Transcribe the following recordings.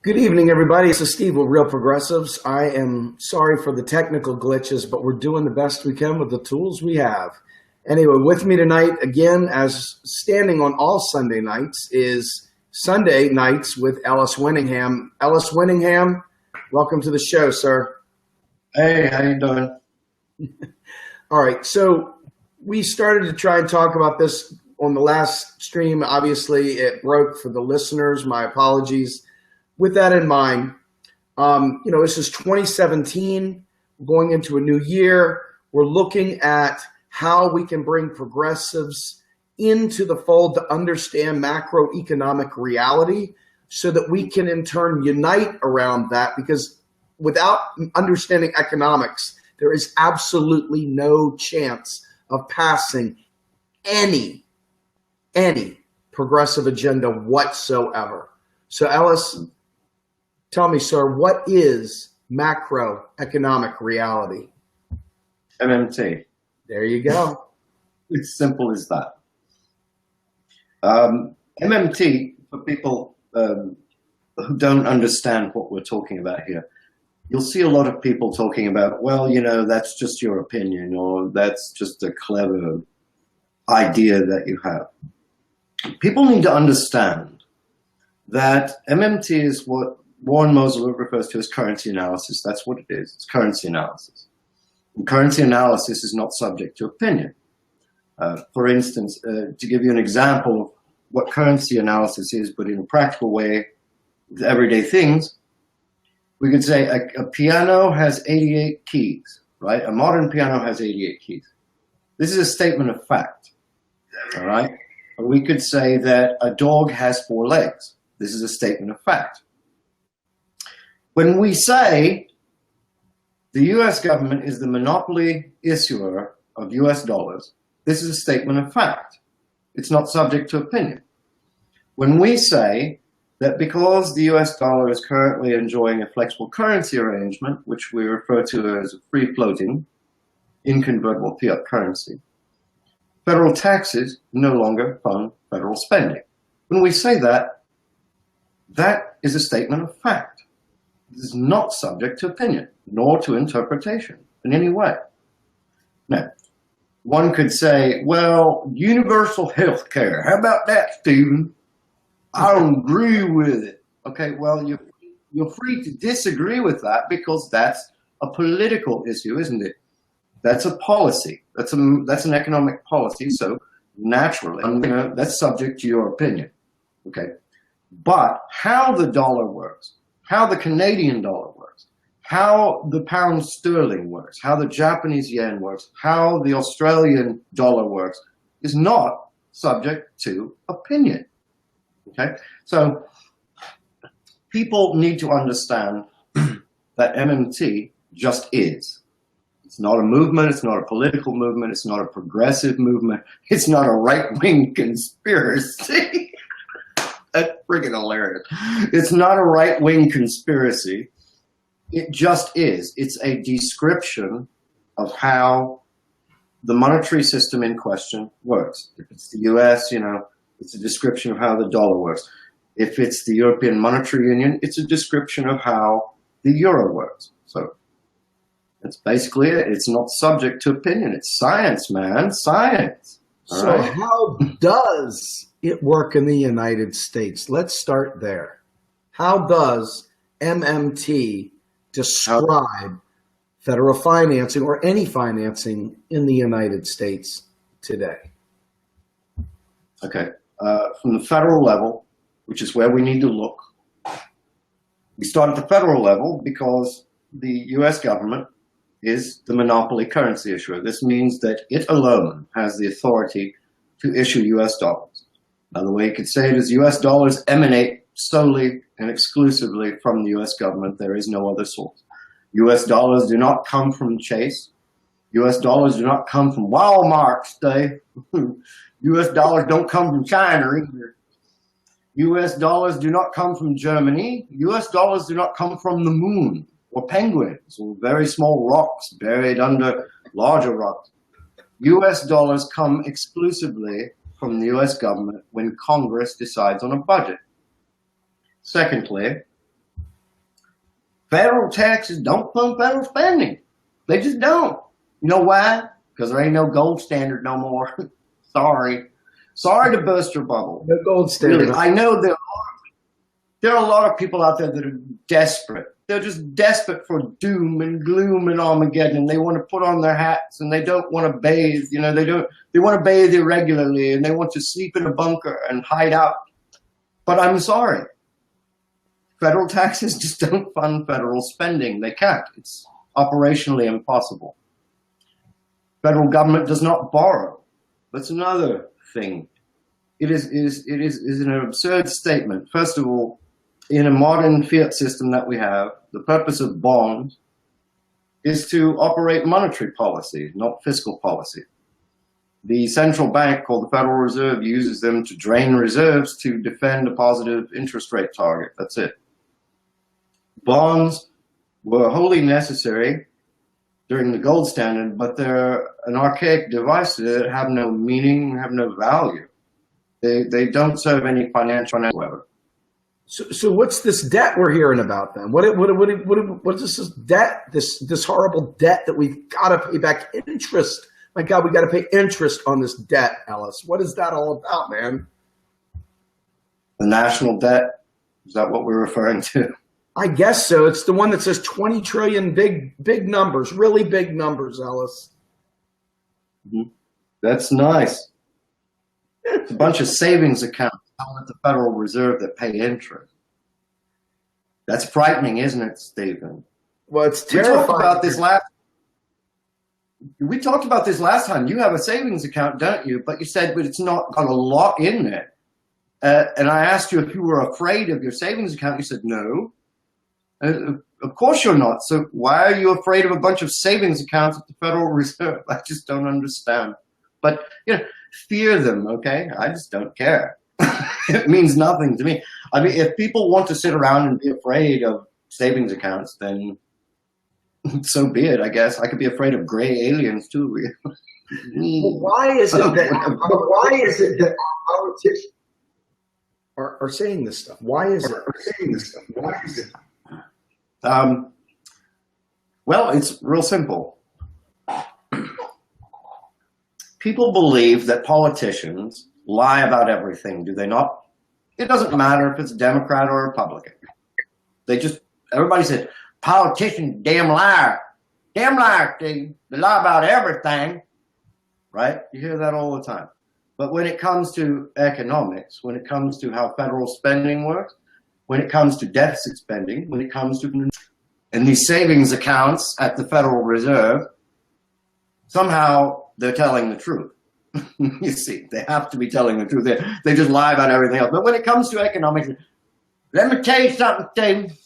Good evening, everybody. This is Steve with Real Progressives. I am sorry for the technical glitches, but we're doing the best we can with the tools we have. Anyway, with me tonight, again, as standing on all Sunday nights, is Sunday nights with Ellis Winningham. Ellis Winningham, welcome to the show, sir. Hey, how you doing? All right, so we started to try and talk about this on the last stream. Obviously, it broke for the listeners. My apologies. With that in mind, this is 2017, going into a new year. We're looking at how we can bring progressives into the fold to understand macroeconomic reality so that we can in turn unite around that, because without understanding economics, there is absolutely no chance of passing any progressive agenda whatsoever. So Ellis, tell me, sir, what is macroeconomic reality? MMT. There you go. It's simple as that. MMT, for people who don't understand what we're talking about here, you'll see a lot of people talking about, well, that's just your opinion, or that's just a clever idea that you have. People need to understand that MMT is what Warren Mosler refers to as currency analysis. That's what it is. It's currency analysis. And currency analysis is not subject to opinion. For instance, to give you an example of what currency analysis is, but in a practical way with everyday things, we could say a piano has 88 keys, right? A modern piano has 88 keys. This is a statement of fact, all right? Or we could say that a dog has 4 legs. This is a statement of fact. When we say the US government is the monopoly issuer of US dollars, this is a statement of fact. It's not subject to opinion. When we say that because the US dollar is currently enjoying a flexible currency arrangement, which we refer to as a free floating, inconvertible fiat currency, federal taxes no longer fund federal spending. When we say that, that is a statement of fact. It is not subject to opinion, nor to interpretation in any way. Now, one could say, well, universal health care, how about that, Stephen? I don't agree with it. Okay, well, you're free to disagree with that because that's a political issue, isn't it? That's a policy. That's an economic policy, so naturally, that's subject to your opinion. Okay, but how the dollar works, how the Canadian dollar works, how the pound sterling works, how the Japanese yen works, how the Australian dollar works is not subject to opinion. Okay, so people need to understand that MMT just is. It's not a movement, it's not a political movement, it's not a progressive movement, it's not a right-wing conspiracy. That's freaking hilarious. It's not a right-wing conspiracy. It just is. It's a description of how the monetary system in question works. If it's the US, it's a description of how the dollar works. If it's the European Monetary Union, it's a description of how the euro works. So that's basically it. It's not subject to opinion. It's science, man. Science. So right? How does it work in the United States? Let's start there. How does MMT describe federal financing or any financing in the United States today? Okay. From the federal level, which is where we need to look, we start at the federal level because the US government is the monopoly currency issuer. This means that it alone has the authority to issue US dollars. Another way you could say it is US dollars emanate solely and exclusively from the US government. There is no other source. US dollars do not come from Chase. US dollars do not come from Walmart, Dave. US dollars don't come from China either. US dollars do not come from Germany. US dollars do not come from the moon or penguins or very small rocks buried under larger rocks. US dollars come exclusively from the US government when Congress decides on a budget. Secondly, federal taxes don't fund federal spending. They just don't. You know why? Because there ain't no gold standard no more. Sorry to burst your bubble. No gold standard. Really, I know there are a lot of people out there that are desperate. They're just desperate for doom and gloom and Armageddon. And they want to put on their hats and they don't want to bathe. You know, they want to bathe irregularly and they want to sleep in a bunker and hide out. But I'm sorry. Federal taxes just don't fund federal spending. They can't. It's operationally impossible. Federal government does not borrow. That's another thing. It is an absurd statement. First of all, in a modern fiat system that we have, the purpose of bonds is to operate monetary policy, not fiscal policy. The central bank, called the Federal Reserve, uses them to drain reserves to defend a positive interest rate target. That's it. Bonds were wholly necessary during the gold standard, but they're an archaic device that have no meaning, have no value. They don't serve any financial end whatsoever. So what's this debt we're hearing about then? What is this debt? This horrible debt that we've got to pay back interest. My God, we got to pay interest on this debt, Ellis. What is that all about, man? The national debt? Is that what we're referring to? I guess so. It's the one that says 20 trillion, big numbers, really big numbers, Ellis. Mm-hmm. That's nice. It's a bunch of savings accounts held at the Federal Reserve that pay interest. That's frightening, isn't it, Stephen? Well, it's terrifying. We talked about this last time. You have a savings account, don't you? But you said, but it's not got a lot in it. And I asked you if you were afraid of your savings account. You said, no. Of course you're not. So why are you afraid of a bunch of savings accounts at the Federal Reserve? I just don't understand. But, you know, fear them, okay? I just don't care. It means nothing to me. I mean, if people want to sit around and be afraid of savings accounts, then so be it, I guess. I could be afraid of gray aliens too. Well, why is it that politicians are saying this stuff? Why is it? Well, it's real simple. People believe that politicians lie about everything, do they not? It doesn't matter if it's Democrat or Republican. Everybody says, politicians, damn liar. Damn liar, they lie about everything, right? You hear that all the time. But when it comes to economics, when it comes to how federal spending works, when it comes to deficit spending, when it comes to and these savings accounts at the Federal Reserve, somehow they're telling the truth. You see, they have to be telling the truth. They just lie about everything else. But when it comes to economics, let me tell you something, Steve.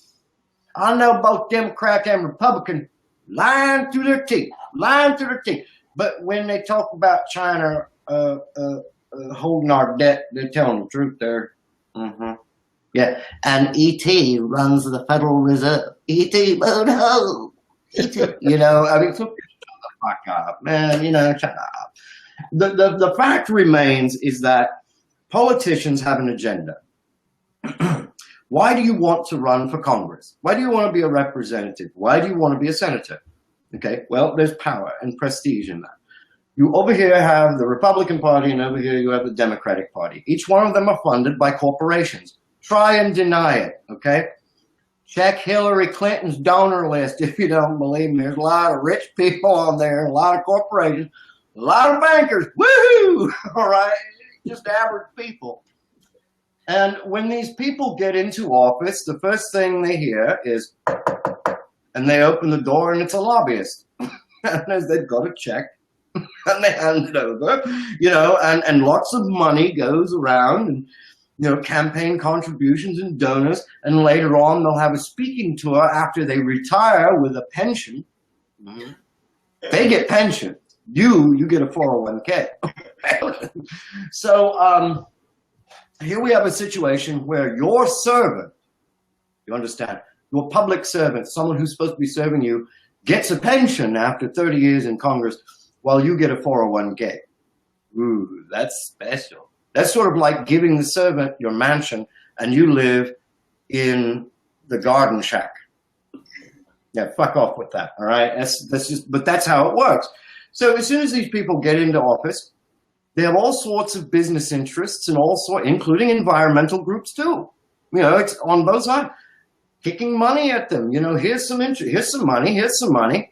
I know both Democrats and Republicans lying through their teeth. But when they talk about China holding our debt, they're telling the truth there. Mm-hmm. Yeah, and E.T. runs the Federal Reserve. E.T. won't hold. E.T. You know, I mean, so shut the fuck up, man. You know, shut up. The fact remains is that politicians have an agenda. Why do you want to run for Congress? Why do you want to be a representative? Why do you want to be a senator? Okay, well, there's power and prestige in that. You over here have the Republican Party and over here you have the Democratic Party. Each one of them are funded by corporations. Try and deny it, okay? Check Hillary Clinton's donor list if you don't believe me. There's a lot of rich people on there, a lot of corporations, a lot of bankers. Woohoo! All right, just average people. And when these people get into office, the first thing they hear is, and they open the door and it's a lobbyist. And they've got a check and they hand it over, you know, and lots of money goes around and, you know, campaign contributions and donors. And later on, they'll have a speaking tour after they retire with a pension. Mm-hmm. They get pensions. You get a 401k. So here we have a situation where your servant, you understand, your public servant, someone who's supposed to be serving you, gets a pension after 30 years in Congress while you get a 401k. Ooh, that's special. That's sort of like giving the servant your mansion and you live in the garden shack. Yeah, fuck off with that. All right, but that's how it works. So as soon as these people get into office, they have all sorts of business interests and including environmental groups too. It's on both sides, kicking money at them. Here's some interest, here's some money,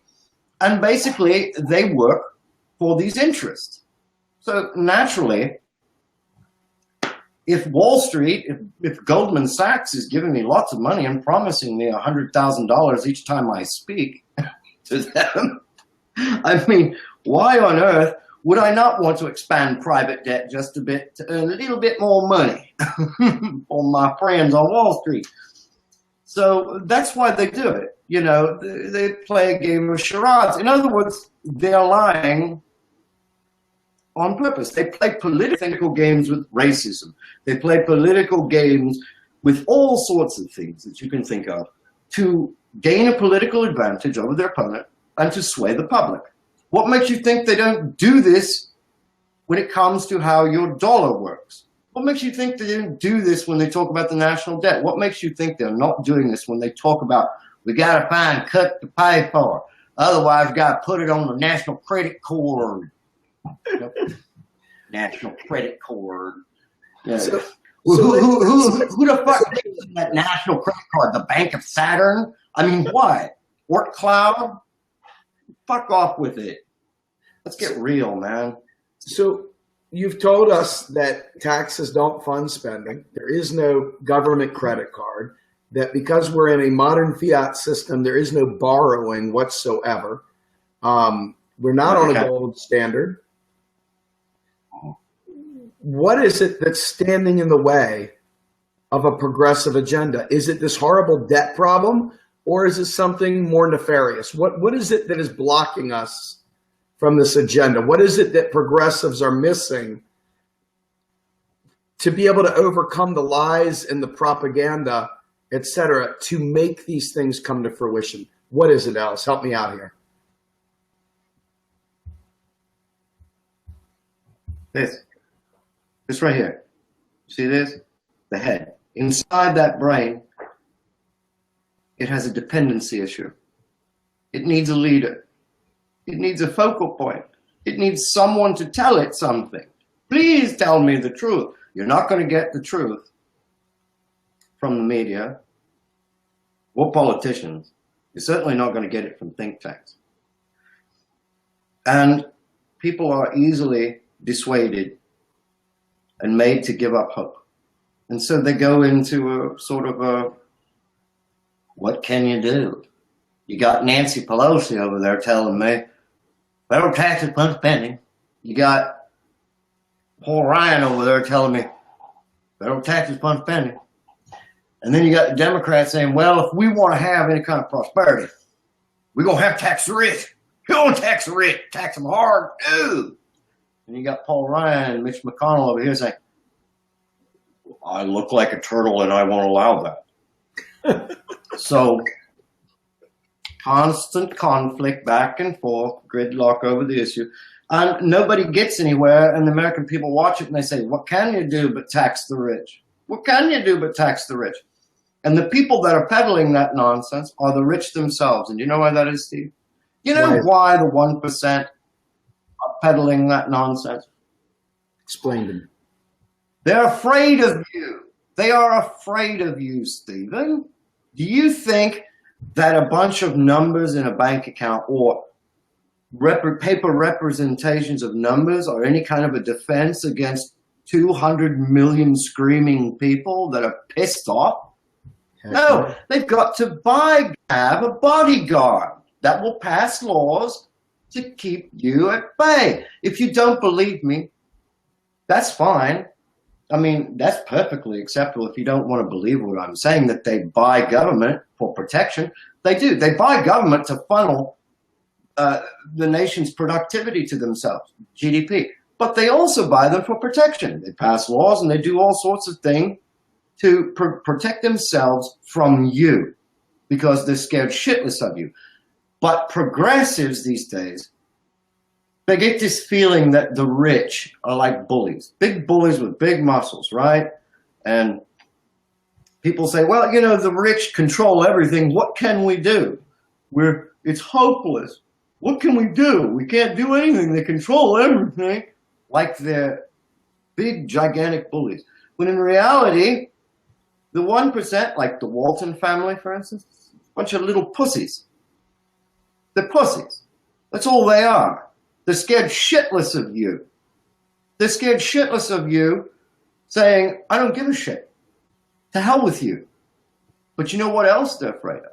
and basically they work for these interests. So naturally, if Wall Street, if Goldman Sachs is giving me lots of money and promising me $100,000 each time I speak to them, I mean, why on earth would I not want to expand private debt just a bit to earn a little bit more money on my friends on Wall Street? So that's why they do it. They play a game of charades. In other words, they're lying on purpose. They play political games with racism. They play political games with all sorts of things that you can think of to gain a political advantage over their opponent and to sway the public. What makes you think they don't do this when it comes to how your dollar works? What makes you think they don't do this when they talk about the national debt? What makes you think they're not doing this when they talk about, we got to find cut to pay for, otherwise we got to put it on the national credit card. National credit card. Yeah. Who the fuck thinks of that national credit card? The Bank of Saturn? I mean, what? Work cloud? Fuck off with it. Let's get real, man. So you've told us that taxes don't fund spending. There is no government credit card. That because we're in a modern fiat system, there is no borrowing whatsoever. We're not on a gold standard. What is it that's standing in the way of a progressive agenda? Is it this horrible debt problem, or is it something more nefarious? What is it that is blocking us from this agenda? What is it that progressives are missing to be able to overcome the lies and the propaganda, et cetera, to make these things come to fruition? What is it, Ellis? Help me out here. This right here. See this? The head. Inside that brain, it has a dependency issue. It needs a leader. It needs a focal point. It needs someone to tell it something. Please tell me the truth. You're not going to get the truth from the media or politicians. You're certainly not going to get it from think tanks. And people are easily dissuaded and made to give up hope. And so they go into a sort of a, what can you do? You got Nancy Pelosi over there telling me, federal taxes fund spending. You got Paul Ryan over there telling me, federal taxes fund spending. And then you got the Democrats saying, well, if we want to have any kind of prosperity, we're going to have to tax the rich. You don't tax the rich, tax them hard. Ooh. And you got Paul Ryan and Mitch McConnell over here saying, I look like a turtle and I won't allow that. So constant conflict back and forth, gridlock over the issue. And nobody gets anywhere, and the American people watch it and they say, what can you do but tax the rich? What can you do but tax the rich? And the people that are peddling that nonsense are the rich themselves. And you know why that is, Steve? You know why the 1% are peddling that nonsense? Explain to me. They're afraid of you. They are afraid of you, Stephen. Do you think that a bunch of numbers in a bank account or paper representations of numbers are any kind of a defense against 200 million screaming people that are pissed off? No, they've got to have a bodyguard that will pass laws to keep you at bay. If you don't believe me, that's fine. I mean, that's perfectly acceptable if you don't want to believe what I'm saying, that they buy government for protection. They do. They buy government to funnel the nation's productivity to themselves, GDP. But they also buy them for protection. They pass laws and they do all sorts of things to protect themselves from you because they're scared shitless of you. But progressives these days, they get this feeling that the rich are like bullies, big bullies with big muscles, right? And people say, well, you know, the rich control everything. What can we do? it's hopeless. What can we do? We can't do anything. They control everything. Like they're big, gigantic bullies. When in reality, the 1%, like the Walton family, for instance, a bunch of little pussies. They're pussies. That's all they are. They're scared shitless of you. They're scared shitless of you saying, I don't give a shit. To hell with you. But you know what else they're afraid of?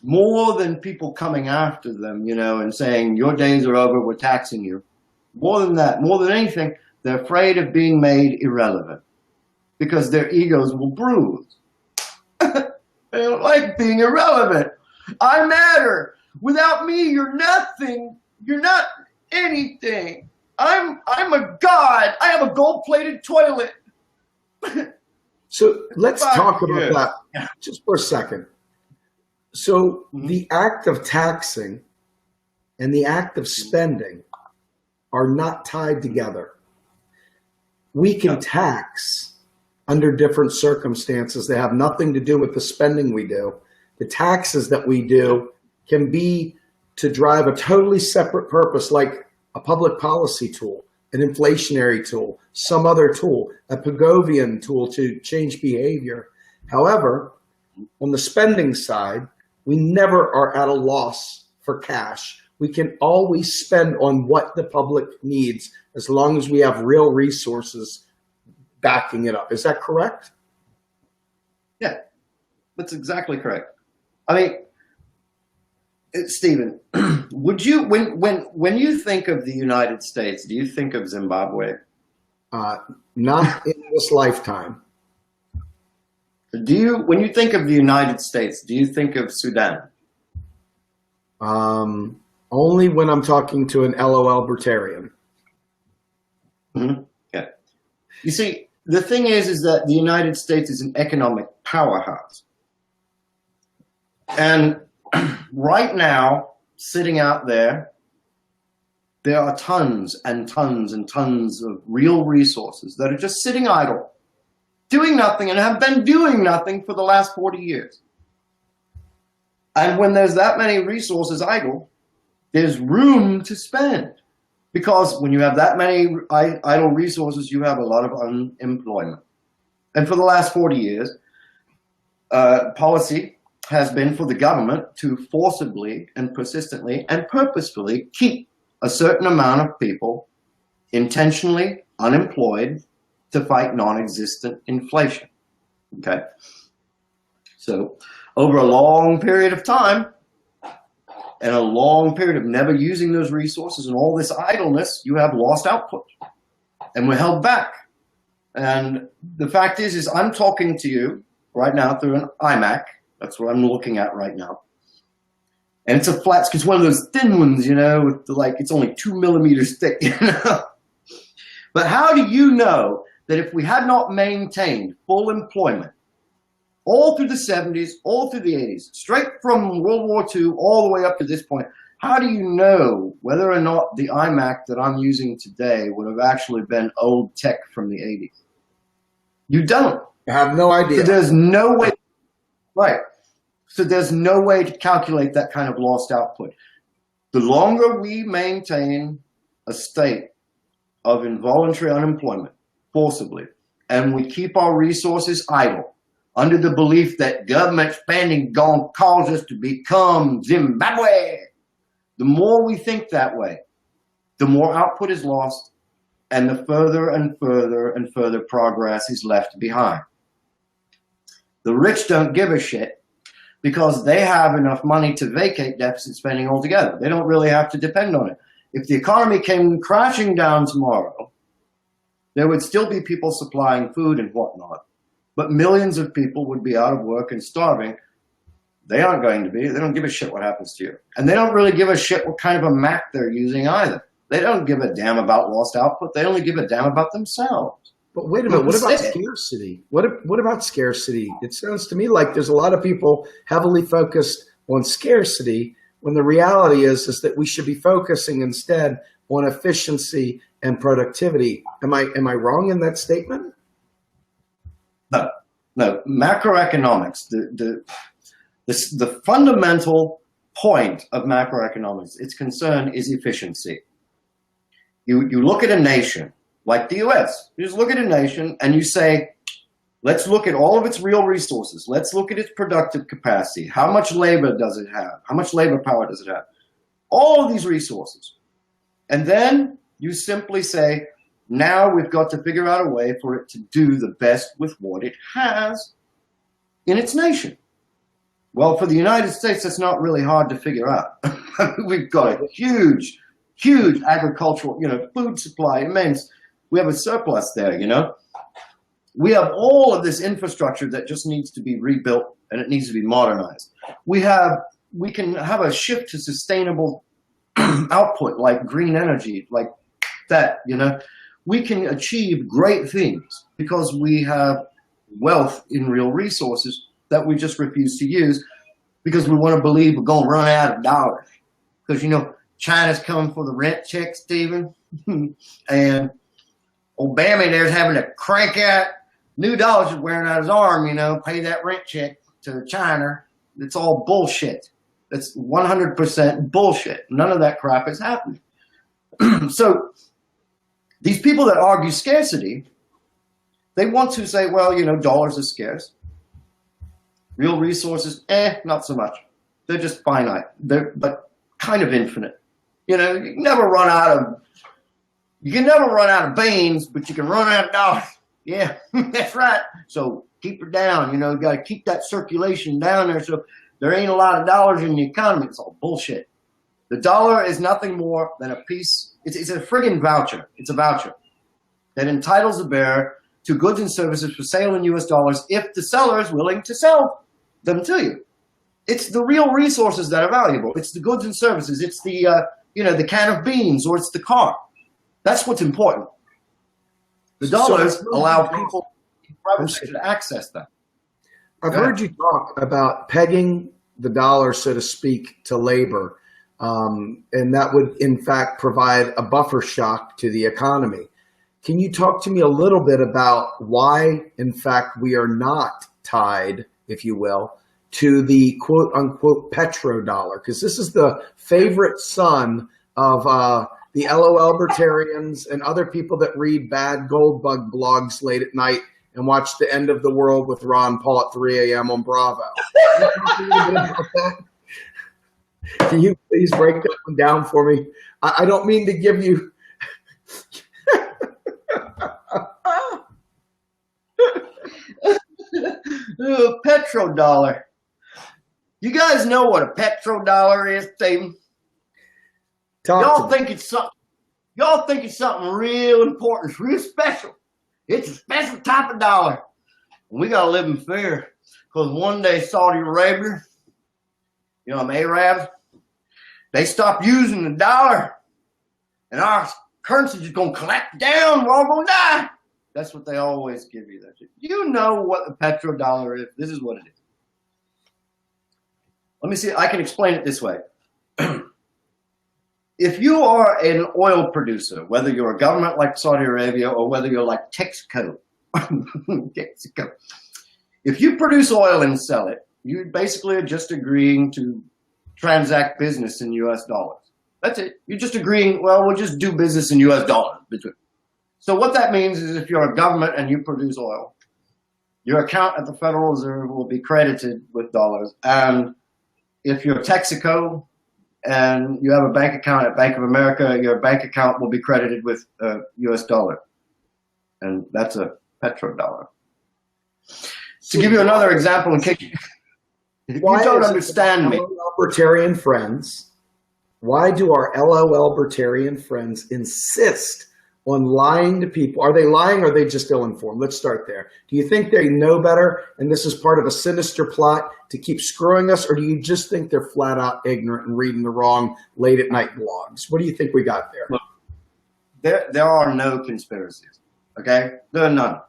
More than people coming after them, and saying, your days are over, we're taxing you. More than that, more than anything, they're afraid of being made irrelevant because their egos will bruise. They don't like being irrelevant. I matter. Without me, you're nothing. You're not anything. I'm a god. I have a gold-plated toilet. So let's talk about that just for a second. So the act of taxing and the act of spending are not tied together. We can tax under different circumstances that have nothing to do with the spending we do. The taxes that we do can be to drive a totally separate purpose, like a public policy tool, an inflationary tool, some other tool, a Pigovian tool to change behavior. However, on the spending side, we never are at a loss for cash. We can always spend on what the public needs as long as we have real resources backing it up. Is that correct? Yeah, that's exactly correct. I mean, Stephen, would you, when you think of the United States, do you think of Zimbabwe? Not in this lifetime. When you think of the United States, do you think of Sudan? Only when I'm talking to an LOL libertarian. Mm-hmm. Yeah. You see, the thing is that the United States is an economic powerhouse. And right now, sitting out there are tons and tons and tons of real resources that are just sitting idle, doing nothing, and have been doing nothing for the last 40 years. And when there's that many resources idle, there's room to spend. Because when you have that many idle resources, you have a lot of unemployment. And for the last 40 years, policy has been for the government to forcibly and persistently and purposefully keep a certain amount of people intentionally unemployed to fight non-existent inflation. Okay? So over a long period of time, and a long period of never using those resources and all this idleness, you have lost output. And we're held back. And the fact is I'm talking to you right now through an iMac. That's what I'm looking at right now. And it's a flat, it's one of those thin ones, with it's only 2 millimeters thick, But how do you know that if we had not maintained full employment all through the 70s, all through the 80s, straight from World War II all the way up to this point, how do you know whether or not the iMac that I'm using today would have actually been old tech from the 80s? You don't. I have no idea. So there's no way, right. So there's no way to calculate that kind of lost output. The longer we maintain a state of involuntary unemployment, forcibly, and we keep our resources idle, under the belief that government spending gonna cause us to become Zimbabwe. The more we think that way, the more output is lost, and the further and further and further progress is left behind. The rich don't give a shit because they have enough money to vacate deficit spending altogether. They don't really have to depend on it. If the economy came crashing down tomorrow, there would still be people supplying food and whatnot. But millions of people would be out of work and starving. They aren't going to be. They don't give a shit what happens to you. And they don't really give a shit what kind of a Mac they're using either. They don't give a damn about lost output. They only give a damn about themselves. But wait a minute, what about scarcity? What about scarcity? It sounds to me like there's a lot of people heavily focused on scarcity when the reality is that we should be focusing instead on efficiency and productivity. Am I wrong in that statement? No. Macroeconomics, the fundamental point of macroeconomics. Its concern is efficiency. You look at a nation like the US. You just look at a nation and you say, let's look at all of its real resources. Let's look at its productive capacity. How much labor does it have? How much labor power does it have? All of these resources. And then you simply say, now we've got to figure out a way for it to do the best with what it has in its nation. Well, for the United States, that's not really hard to figure out. We've got a huge, huge agricultural, food supply, immense. We have a surplus there, We have all of this infrastructure that just needs to be rebuilt and it needs to be modernized. We can have a shift to sustainable output like green energy, like that, We can achieve great things because we have wealth in real resources that we just refuse to use because we want to believe we're going to run out of dollars. Because, China's coming for the rent check, Stephen. And Obama there's having to crank out new dollars is wearing out his arm, pay that rent check to China. It's all bullshit. That's 100% bullshit. None of that crap is happening. So these people that argue scarcity, they want to say, well, dollars are scarce. Real resources, not so much. They're just finite. But kind of infinite. You can never run out of beans, but you can run out of dollars. Yeah, that's right. So keep it down. You got to keep that circulation down there. So there ain't a lot of dollars in the economy. It's all bullshit. The dollar is nothing more than a piece. It's a friggin' voucher. It's a voucher that entitles the bearer to goods and services for sale in US dollars if the seller is willing to sell them to you. It's the real resources that are valuable. It's the goods and services. It's the can of beans or it's the car. That's what's important. The dollars allow people in private sector to access them. I've heard you talk about pegging the dollar, so to speak, to labor, and that would, in fact, provide a buffer shock to the economy. Can you talk to me a little bit about why, in fact, we are not tied, if you will, to the quote-unquote petrodollar? Because this is the favorite son of the LOL libertarians and other people that read bad gold bug blogs late at night and watch The End of the World with Ron Paul at 3 a.m. on Bravo. Can you please break that one down for me? I don't mean to give you... Petrodollar. You guys know what a petrodollar is, Stephen? Y'all think it's something real important. It's real special. It's a special type of dollar. And we gotta live in fear. Because one day Saudi Arabia, them Arabs, they stop using the dollar and our currency is gonna collapse down, we're all gonna die. That's what they always give you. You know what the petrodollar is. This is what it is. Let me see. I can explain it this way. If you are an oil producer, whether you're a government like Saudi Arabia or whether you're like Texaco, if you produce oil and sell it, you basically are just agreeing to transact business in US dollars. That's it. You're just agreeing, well, we'll just do business in US dollars. So what that means is if you're a government and you produce oil, your account at the Federal Reserve will be credited with dollars. And if you're Texaco and you have a bank account at Bank of America, your bank account will be credited with US dollar. And that's a petrodollar. To give you another example, in case you don't understand me. Libertarian friends, why do our LOL libertarian friends insist on lying to people? Are they lying or are they just ill-informed? Let's start there. Do you think they know better and this is part of a sinister plot to keep screwing us, or do you just think they're flat out ignorant and reading the wrong late at night blogs? What do you think we got there? Look, there are no conspiracies, okay? There are none.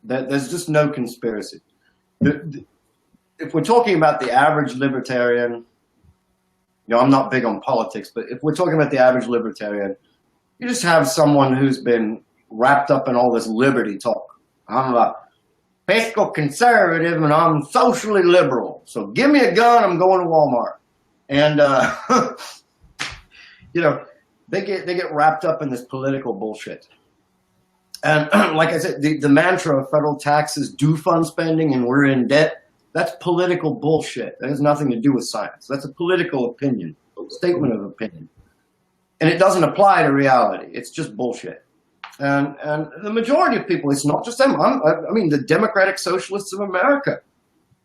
There's just no conspiracy. If we're talking about the average libertarian, I'm not big on politics, but if we're talking about the average libertarian, you just have someone who's been wrapped up in all this liberty talk. I'm a fiscal conservative and I'm socially liberal. So give me a gun, I'm going to Walmart. And you know, they get wrapped up in this political bullshit. And like I said, the mantra of federal taxes do fund spending and we're in debt, that's political bullshit. That has nothing to do with science. That's a political opinion, statement of opinion. And it doesn't apply to reality. It's just bullshit. And the majority of people, it's not just them. I mean, the Democratic Socialists of America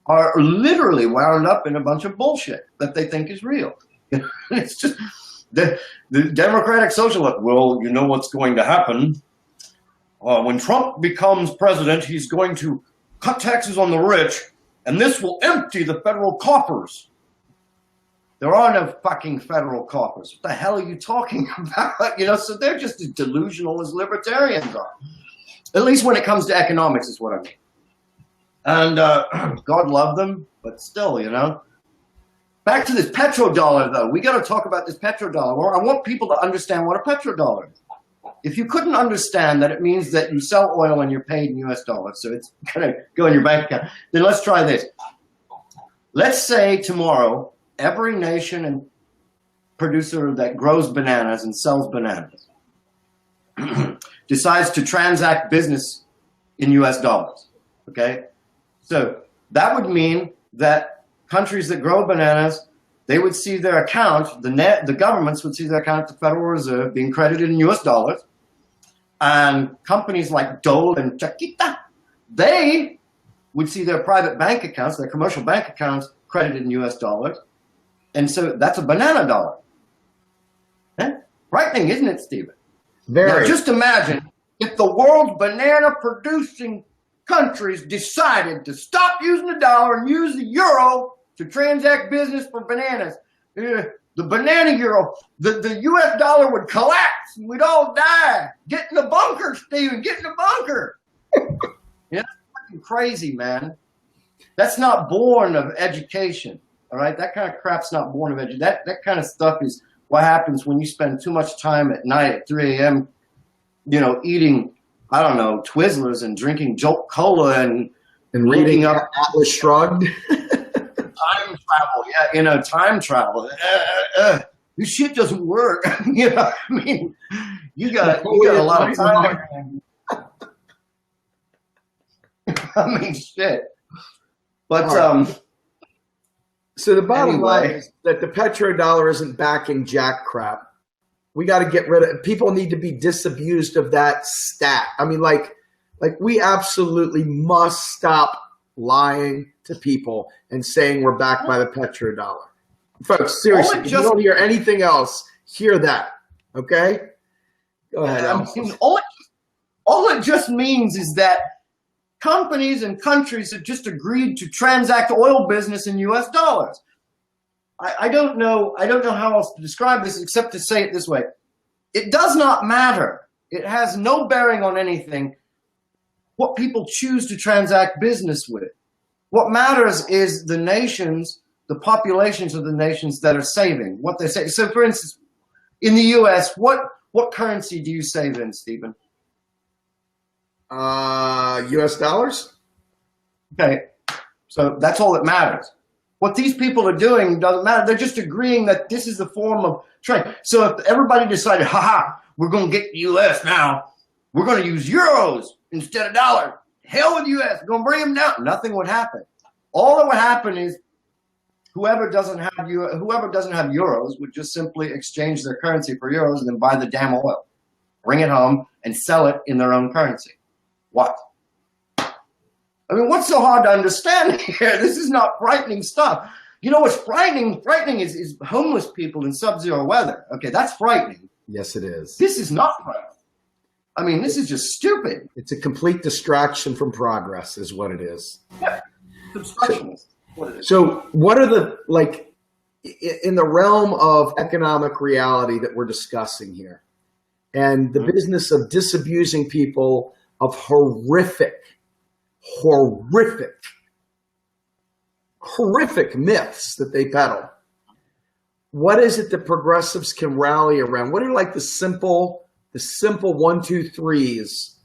are literally wound up in a bunch of bullshit that they think is real. It's just the Democratic Socialists. Well, you know what's going to happen when Trump becomes president? He's going to cut taxes on the rich, and this will empty the federal coffers. There are no fucking federal coffers. What the hell are you talking about? You know, so they're just as delusional as libertarians are. At least when it comes to economics is what I mean. And God love them, but still, you know. Back to this petrodollar, though. We got to talk about this petrodollar. Well, I want people to understand what a petrodollar is. If you couldn't understand that it means that you sell oil and you're paid in US dollars, so it's going to go in your bank account, then let's try this. Let's say tomorrow, every nation and producer that grows bananas and sells bananas decides to transact business in US dollars, okay? So that would mean that countries that grow bananas, they would see their account, the governments would see their account at the Federal Reserve being credited in US dollars. And companies like Dole and Chiquita, they would see their private bank accounts, their commercial bank accounts credited in US dollars. And so that's a banana dollar. Eh? Frightening, isn't it, Stephen? Very. Now, just imagine if the world's banana producing countries decided to stop using the dollar and use the euro to transact business for bananas. The banana euro, the US dollar would collapse and we'd all die. Get in the bunker, Stephen, get in the bunker. Yeah, that's fucking crazy, man. That's not born of education, all right? That kind of crap's not born of education. That kind of stuff is what happens when you spend too much time at night at 3 a.m., you know, eating, I don't know, Twizzlers and drinking Jolt Cola and reading up Atlas Shrugged. Time travel, yeah, you know, time travel. This shit doesn't work. You know, I mean, you got a lot of time. I mean, shit. But so the bottom line is that the petrodollar isn't backing jack crap. We got to get rid of. People need to be disabused of that stat. I mean, like we absolutely must stop lying to people and saying we're backed by the petrodollar. Folks, seriously, if you don't hear anything else, hear that, okay? Go ahead. All it just means is that companies and countries have just agreed to transact oil business in US dollars. I don't know how else to describe this except to say it this way. It does not matter. It has no bearing on anything what people choose to transact business with. What matters is the nations, the populations of the nations that are saving, what they save. So for instance, in the US, what currency do you save in, Stephen? US dollars. Okay, so that's all that matters. What these people are doing doesn't matter. They're just agreeing that this is the form of trade. So if everybody decided, we're going to get the US now, we're going to use euros instead of dollars. Hell with the US, we're going to bring them down. Nothing would happen. All that would happen is whoever doesn't have euros would just simply exchange their currency for euros and then buy the damn oil, bring it home, and sell it in their own currency. What? I mean, what's so hard to understand here? This is not frightening stuff. You know what's frightening? Frightening is homeless people in sub-zero weather. Okay, that's frightening. Yes, it is. This is not frightening. I mean, this is just stupid. It's a complete distraction from progress is what it is. Yeah, obstructionist. What it is. So what are the, like, in the realm of economic reality that we're discussing here and the business of disabusing people of horrific myths that they peddle. What is it that progressives can rally around? What are like the simple 1, 2, 3s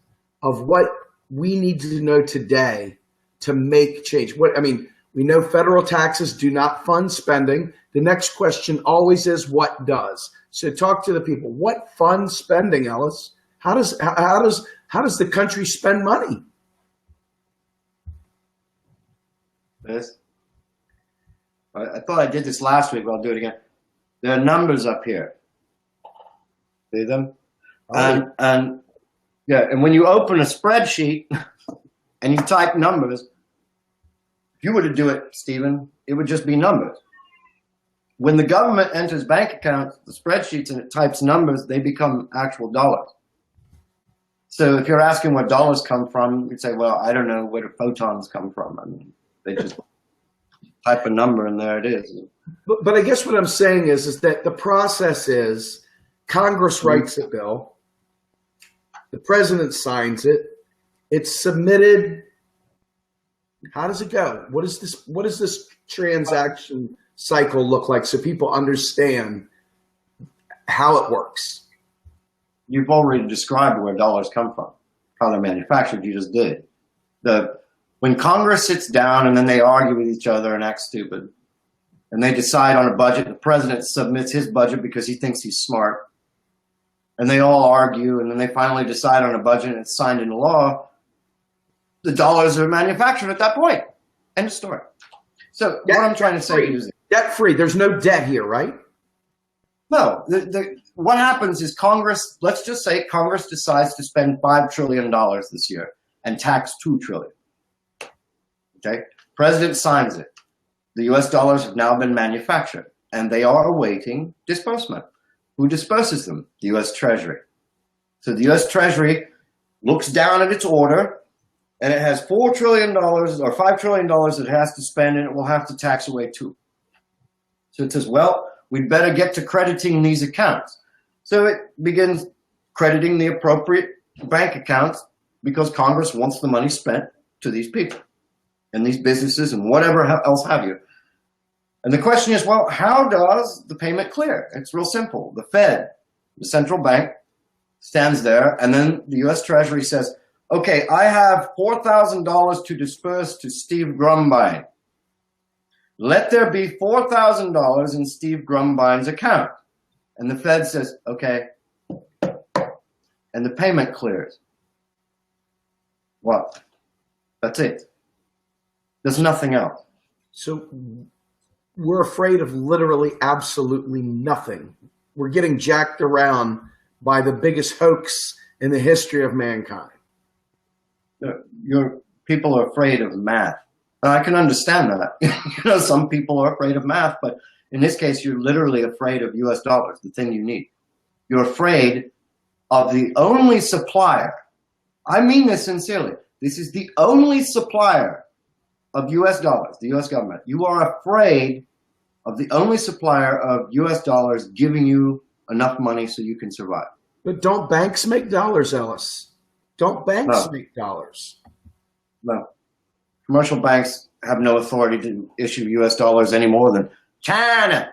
of what we need to know today to make change? We know federal taxes do not fund spending. The next question always is, what does? So talk to the people. What funds spending, Ellis? How does the country spend money? This. I thought I did this last week, but I'll do it again. There are numbers up here. See them? And when you open a spreadsheet and you type numbers, if you were to do it, Stephen, it would just be numbers. When the government enters bank accounts, the spreadsheets, and it types numbers, they become actual dollars. So if you're asking where dollars come from, you'd say, well, I don't know where the photons come from. I mean, they just type a number and there it is. But I guess what I'm saying is that the process is Congress writes a bill, the president signs it, it's submitted. How does it go? What does this transaction cycle look like so people understand how it works? You've already described where dollars come from, how they're manufactured. You just did. When Congress sits down and then they argue with each other and act stupid, and they decide on a budget, the president submits his budget because he thinks he's smart, and they all argue, and then they finally decide on a budget and it's signed into law, the dollars are manufactured at that point. End of story. So what I'm trying to say is debt-free. There's no debt here, right? No. What happens is Congress, let's just say Congress decides to spend $5 trillion this year and tax $2 trillion. Okay? President signs it. The US dollars have now been manufactured and they are awaiting disbursement. Who disperses them? The US Treasury. So the US Treasury looks down at its order and it has $4 trillion or $5 trillion it has to spend, and it will have to tax away too. So it says, well, we'd better get to crediting these accounts. So it begins crediting the appropriate bank accounts because Congress wants the money spent to these people and these businesses and whatever else have you. And the question is, well, how does the payment clear? It's real simple. The Fed, the central bank, stands there, and then the US Treasury says, okay, I have $4,000 to disperse to Steve Grumbine. Let there be $4,000 in Steve Grumbine's account. And the Fed says, okay, and the payment clears. What? That's it. There's nothing else. So we're afraid of literally absolutely nothing. We're getting jacked around by the biggest hoax in the history of mankind. People are afraid of math. I can understand that. Some people are afraid of math, but in this case, you're literally afraid of US dollars, the thing you need. You're afraid of the only supplier. I mean this sincerely. This is the only supplier of US dollars, the US government. You are afraid of the only supplier of US dollars giving you enough money so you can survive. But don't banks make dollars, Ellis? Don't banks make dollars? No. Commercial banks have no authority to issue US dollars any more than China.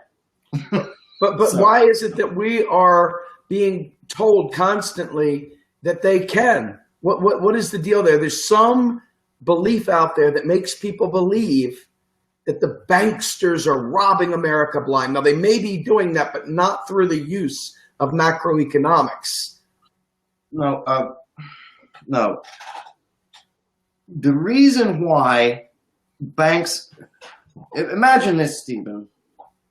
But so, why is it that we are being told constantly that they can? What is the deal there? There's some belief out there that makes people believe that the banksters are robbing America blind. Now, they may be doing that, but not through the use of macroeconomics. No. The reason why banks, imagine this, Stephen.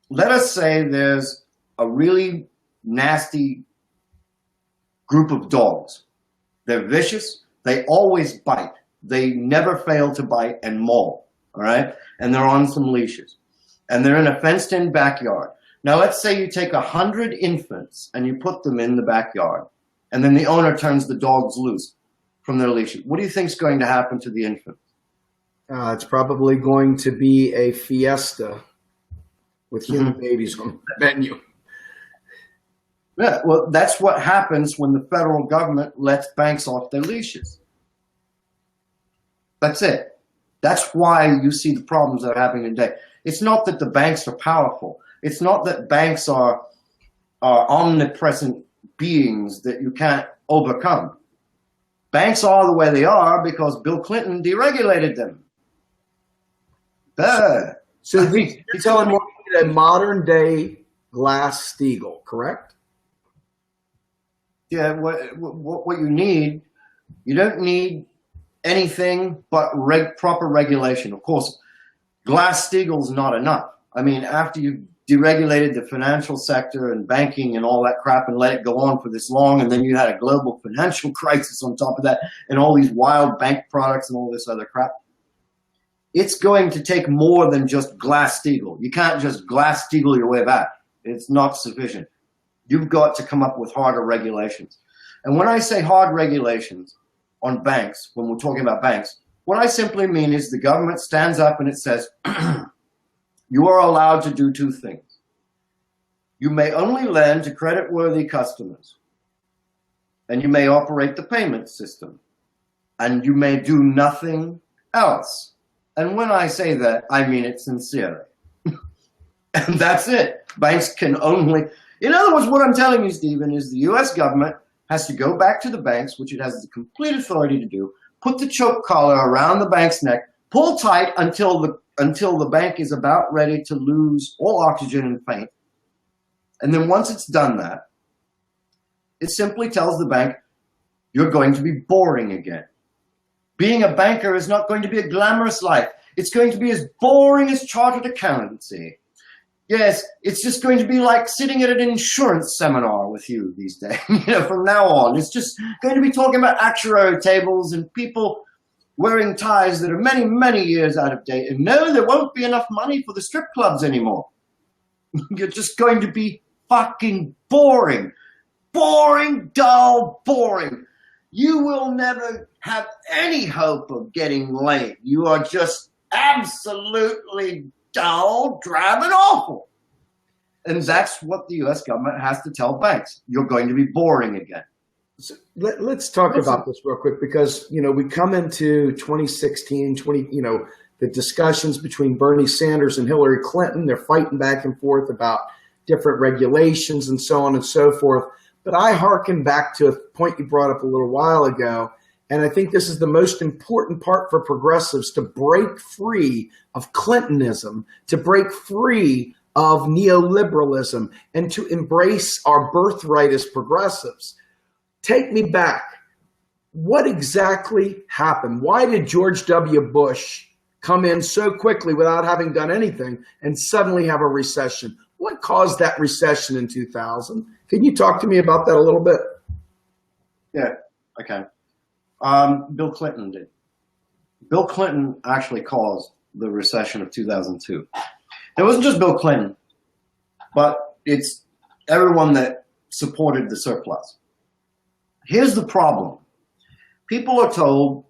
Let us say there's a really nasty group of dogs. They're vicious. They always bite. They never fail to bite and maul, all right? And they're on some leashes. And they're in a fenced-in backyard. Now, let's say you take 100 infants and you put them in the backyard, and then the owner turns the dogs loose from their leashes. What do you think is going to happen to the infants? It's probably going to be a fiesta with human babies on the menu. Yeah, well, that's what happens when the federal government lets banks off their leashes. That's it. That's why you see the problems that are happening today. It's not that the banks are powerful. It's not that banks are omnipresent beings that you can't overcome. Banks are the way they are because Bill Clinton deregulated them. So you're telling me a modern day Glass-Steagall, correct? Yeah, what you need, you don't need anything but proper regulation. Of course, Glass-Steagall's not enough. I mean, after you've deregulated the financial sector and banking and all that crap and let it go on for this long, and then you had a global financial crisis on top of that and all these wild bank products and all this other crap, it's going to take more than just Glass-Steagall. You can't just Glass-Steagall your way back. It's not sufficient. You've got to come up with harder regulations. And when I say hard regulations on banks, when we're talking about banks, what I simply mean is the government stands up and it says, you are allowed to do two things. You may only lend to credit-worthy customers, and you may operate the payment system, and you may do nothing else. And when I say that, I mean it sincerely. And that's it. Banks can only, in other words, what I'm telling you, Stephen, is the US government has to go back to the banks, which it has the complete authority to do, put the choke collar around the bank's neck, pull tight until the bank is about ready to lose all oxygen and faint. And then once it's done that, it simply tells the bank, you're going to be boring again. Being a banker is not going to be a glamorous life. It's going to be as boring as chartered accountancy. Yes, it's just going to be like sitting at an insurance seminar with you these days. From now on, it's just going to be talking about actuarial tables and people wearing ties that are many, many years out of date. And no, there won't be enough money for the strip clubs anymore. You're just going to be fucking boring. Boring, dull, boring. You will never have any hope of getting laid. You are just absolutely dull, drab, and awful. And that's what the US government has to tell banks. You're going to be boring again. So let's talk about this real quick, because, we come into 2016, the discussions between Bernie Sanders and Hillary Clinton. They're fighting back and forth about different regulations and so on and so forth. But I hearken back to a point you brought up a little while ago, and I think this is the most important part for progressives, to break free of Clintonism, to break free of neoliberalism, and to embrace our birthright as progressives. Take me back. What exactly happened? Why did George W. Bush come in so quickly without having done anything and suddenly have a recession? What caused that recession in 2000? Can you talk to me about that a little bit? Yeah, I can. Bill Clinton did. Bill Clinton actually caused the recession of 2002. It wasn't just Bill Clinton, but it's everyone that supported the surplus. Here's the problem. People are told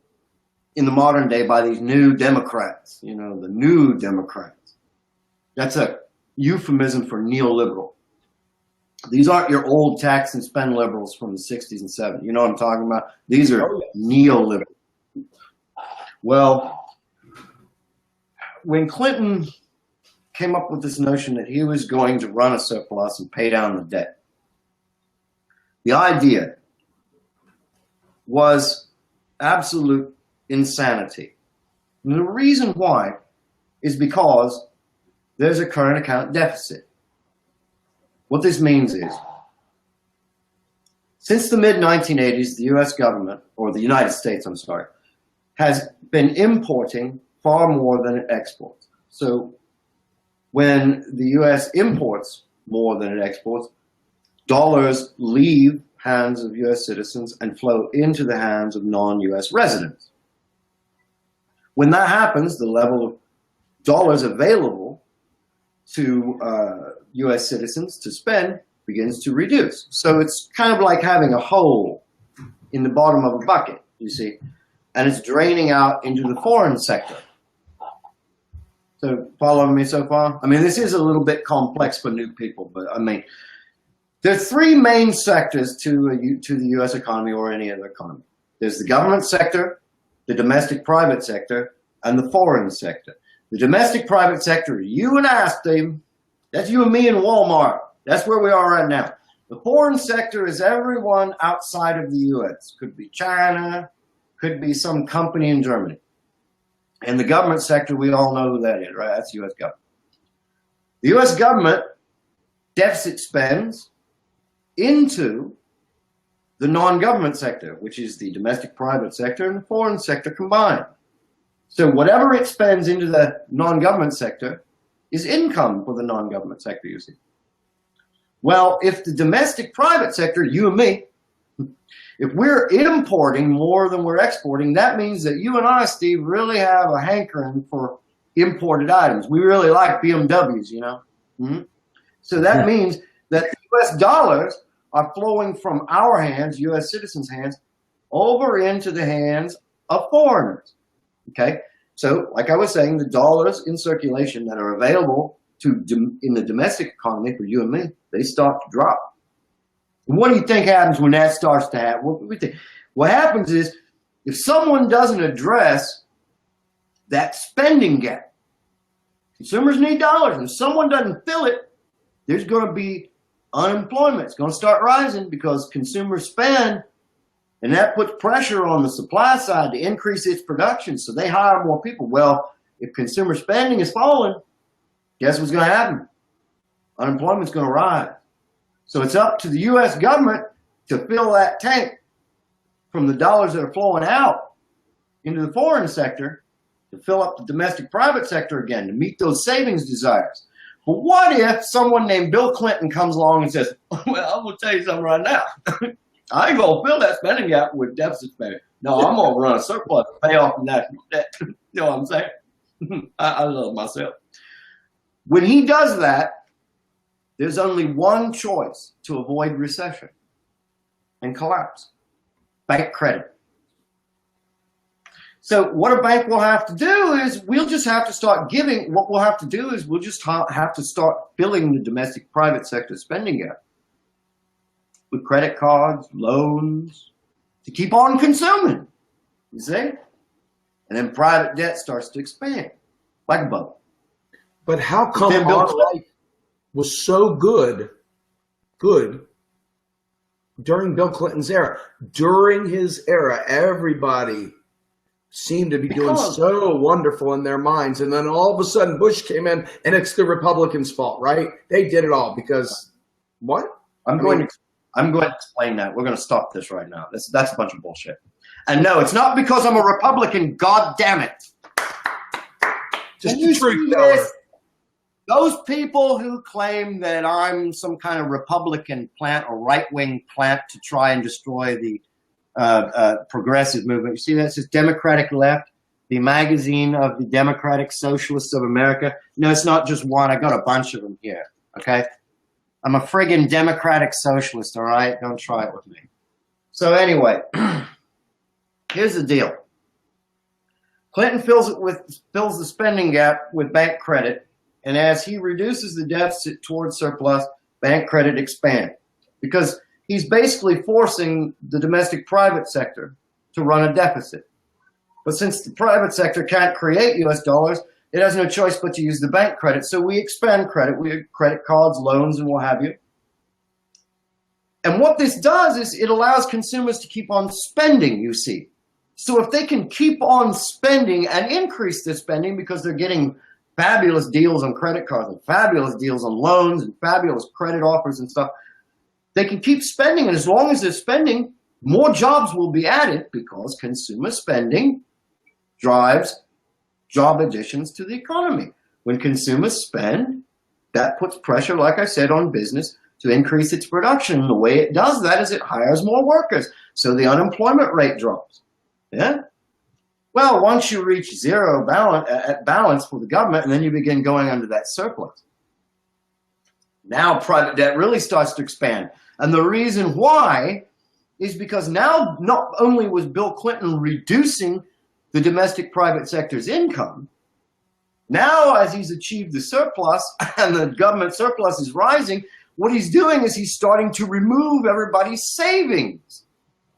in the modern day by these new Democrats, the new Democrats. That's a euphemism for neoliberal. These aren't your old tax and spend liberals from the 60s and 70s. You know what I'm talking about? These are neoliberals. Well, when Clinton came up with this notion that he was going to run a surplus and pay down the debt, the idea was absolute insanity. And the reason why is because there's a current account deficit. What this means is, since the mid-1980s, the US government, or the United States, has been importing far more than it exports. So when the US imports more than it exports, dollars leave hands of US citizens and flow into the hands of non-US residents. When that happens, the level of dollars available to US citizens to spend begins to reduce. So it's kind of like having a hole in the bottom of a bucket, you see, and it's draining out into the foreign sector. So following me so far? I mean, this is a little bit complex for new people, but I mean, there are three main sectors to the US economy or any other economy. There's the government sector, the domestic private sector, and the foreign sector. The domestic private sector, you and I, Steve, that's you and me and Walmart. That's where we are right now. The foreign sector is everyone outside of the US. Could be China, could be some company in Germany. And the government sector, we all know who that is, right? That's the U.S. government. The U.S. government deficit spends into the non-government sector, which is the domestic private sector and the foreign sector combined. So whatever it spends into the non-government sector is income for the non-government sector, you see. Well, if the domestic private sector, you and me, if we're importing more than we're exporting, that means that you and I, Steve, really have a hankering for imported items. We really like BMWs, you know. Mm-hmm. So that means that U.S. dollars are flowing from our hands, U.S. citizens' hands, over into the hands of foreigners. Okay, so like I was saying, the dollars in circulation that are available in the domestic economy for you and me, they start to drop. And what do you think happens when that starts to happen? What happens is, if someone doesn't address that spending gap, consumers need dollars, and if someone doesn't fill it, there's going to be unemployment. It's going to start rising because consumers spend, and that puts pressure on the supply side to increase its production, so they hire more people. Well, if consumer spending is falling, guess what's going to happen? Unemployment's going to rise. So it's up to the U.S. government to fill that tank from the dollars that are flowing out into the foreign sector to fill up the domestic private sector again, to meet those savings desires. But what if someone named Bill Clinton comes along and says, well, I'm going to tell you something right now. I ain't going to fill that spending gap with deficit spending. No, I'm going to run a surplus to pay off the national debt. You know what I'm saying? I love myself. When he does that, there's only one choice to avoid recession and collapse: bank credit. So what a bank will have to do is we'll just have to start giving, what we'll have to do is we'll just have to start filling the domestic private sector spending gap with credit cards, loans, to keep on consuming, you see? And then private debt starts to expand like a bubble. But how come our life was so good during Bill Clinton's era? During his era, everybody seemed to be doing so wonderful in their minds. And then all of a sudden Bush came in and it's the Republicans' fault, right? They did it all because what? I'm going to explain that. We're going to stop this right now. That's a bunch of bullshit. And no, it's not because I'm a Republican. God damn it. Just the truth, teller. Those people who claim that I'm some kind of Republican plant or right-wing plant to try and destroy the progressive movement. You see that? It says Democratic Left, the magazine of the Democratic Socialists of America. No, it's not just one. I got a bunch of them here, okay? I'm a friggin' Democratic Socialist, all right? Don't try it with me. So anyway, here's the deal. Clinton fills the spending gap with bank credit, and as he reduces the deficit towards surplus, bank credit expands because he's basically forcing the domestic private sector to run a deficit. But since the private sector can't create U.S. dollars, it has no choice but to use the bank credit. So we expand credit. We have credit cards, loans, and what have you. And what this does is it allows consumers to keep on spending, you see. So if they can keep on spending and increase their spending because they're getting fabulous deals on credit cards and fabulous deals on loans and fabulous credit offers and stuff, they can keep spending. And as long as they're spending, more jobs will be added because consumer spending drives job additions to the economy. When consumers spend, that puts pressure, like I said, on business to increase its production. The way it does that is it hires more workers. So the unemployment rate drops. Yeah. Well, once you reach zero balance for the government, and then you begin going under that surplus, now private debt really starts to expand. And the reason why is because now not only was Bill Clinton reducing the domestic private sector's income, now as he's achieved the surplus and the government surplus is rising, what he's doing is he's starting to remove everybody's savings.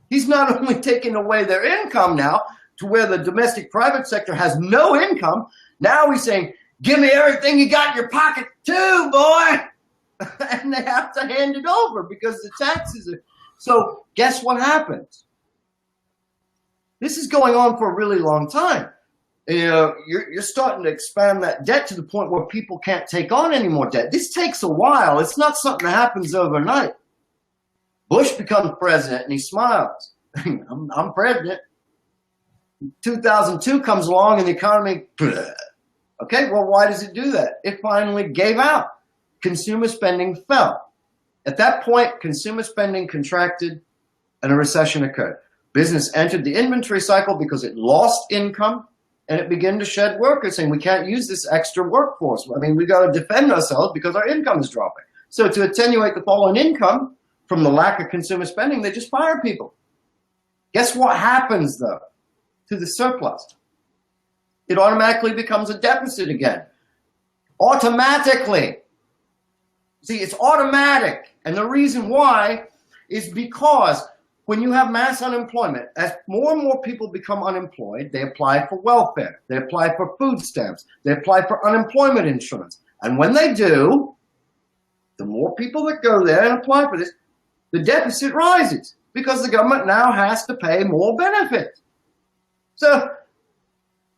He's not only taking away their income now to where the domestic private sector has no income, now he's saying, give me everything you got in your pocket too, boy. And they have to hand it over because the taxes are. So guess what happens? This is going on for a really long time. you're starting to expand that debt to the point where people can't take on any more debt. This takes a while. It's not something that happens overnight. Bush becomes president and he smiles. I'm president. 2002 comes along and the economy, okay, well, why does it do that? It finally gave out. Consumer spending fell. At that point, consumer spending contracted and a recession occurred. Business entered the inventory cycle because it lost income and it began to shed workers, saying we can't use this extra workforce. I mean, we got to defend ourselves because our income is dropping. So to attenuate the fall in income from the lack of consumer spending, they just fire people. Guess what happens, though, to the surplus? It automatically becomes a deficit again. Automatically. See, it's automatic. And the reason why is because when you have mass unemployment, as more and more people become unemployed, they apply for welfare, they apply for food stamps, they apply for unemployment insurance. And when they do, the more people that go there and apply for this, the deficit rises because the government now has to pay more benefits. So,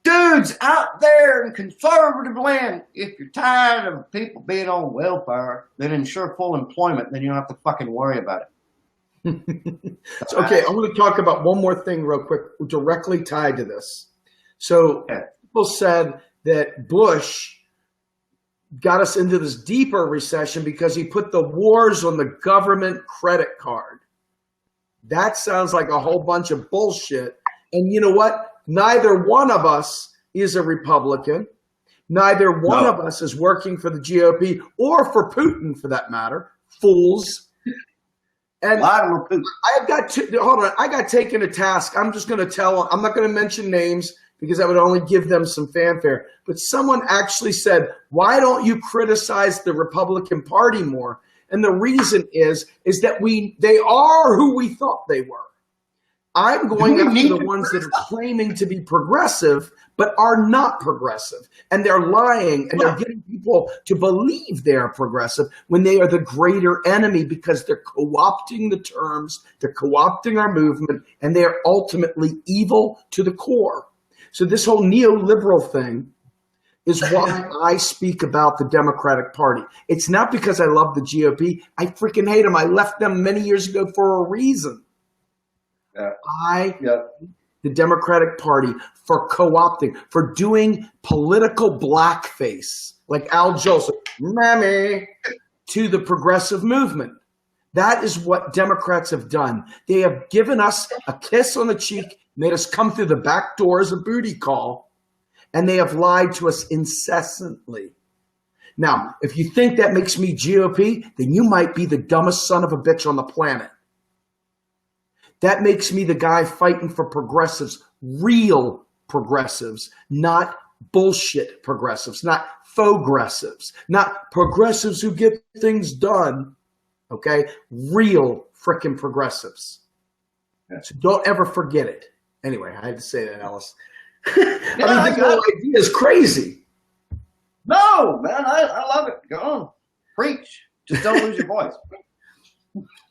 dudes out there in conservative land, if you're tired of people being on welfare, then ensure full employment, then you don't have to fucking worry about it. Okay, I'm going to talk about one more thing real quick, directly tied to this. So people said that Bush got us into this deeper recession because he put the wars on the government credit card. That sounds like a whole bunch of bullshit. And you know what? Neither one of us is a Republican. Neither one of us is working for the GOP or for Putin, for that matter. Fools. And I got taken to task. I'm just going to tell, I'm not going to mention names because that would only give them some fanfare. But someone actually said, why don't you criticize the Republican Party more? And the reason is that they are who we thought they were. I'm going after the ones that are claiming to be progressive, but are not progressive. And they're lying, and they're getting people to believe they are progressive when they are the greater enemy because they're co-opting the terms, they're co-opting our movement, and they are ultimately evil to the core. So this whole neoliberal thing is why I speak about the Democratic Party. It's not because I love the GOP. I freaking hate them. I left them many years ago for a reason. The Democratic Party for co-opting, for doing political blackface, like Al Jolson, mammy, to the progressive movement. That is what Democrats have done. They have given us a kiss on the cheek, made us come through the back door as a booty call, and they have lied to us incessantly. Now, if you think that makes me GOP, then you might be the dumbest son of a bitch on the planet. That makes me the guy fighting for progressives, real progressives, not bullshit progressives, not faux-gressives, not progressives who get things done, okay? Real frickin' progressives. So don't ever forget it. Anyway, I had to say that, Ellis. I mean, the whole idea is crazy. No, man, I love it. Go on. Preach. Just don't lose your voice.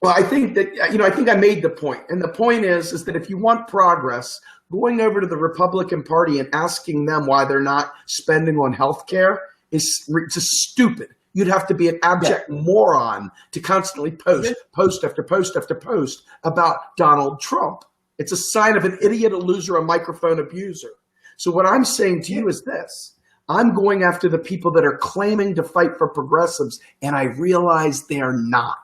Well, I think that, I think I made the point. And the point is that if you want progress, going over to the Republican Party and asking them why they're not spending on health care is just stupid. You'd have to be an abject moron to constantly post after post after post about Donald Trump. It's a sign of an idiot, a loser, a microphone abuser. So what I'm saying to you is this. I'm going after the people that are claiming to fight for progressives, and I realize they're not.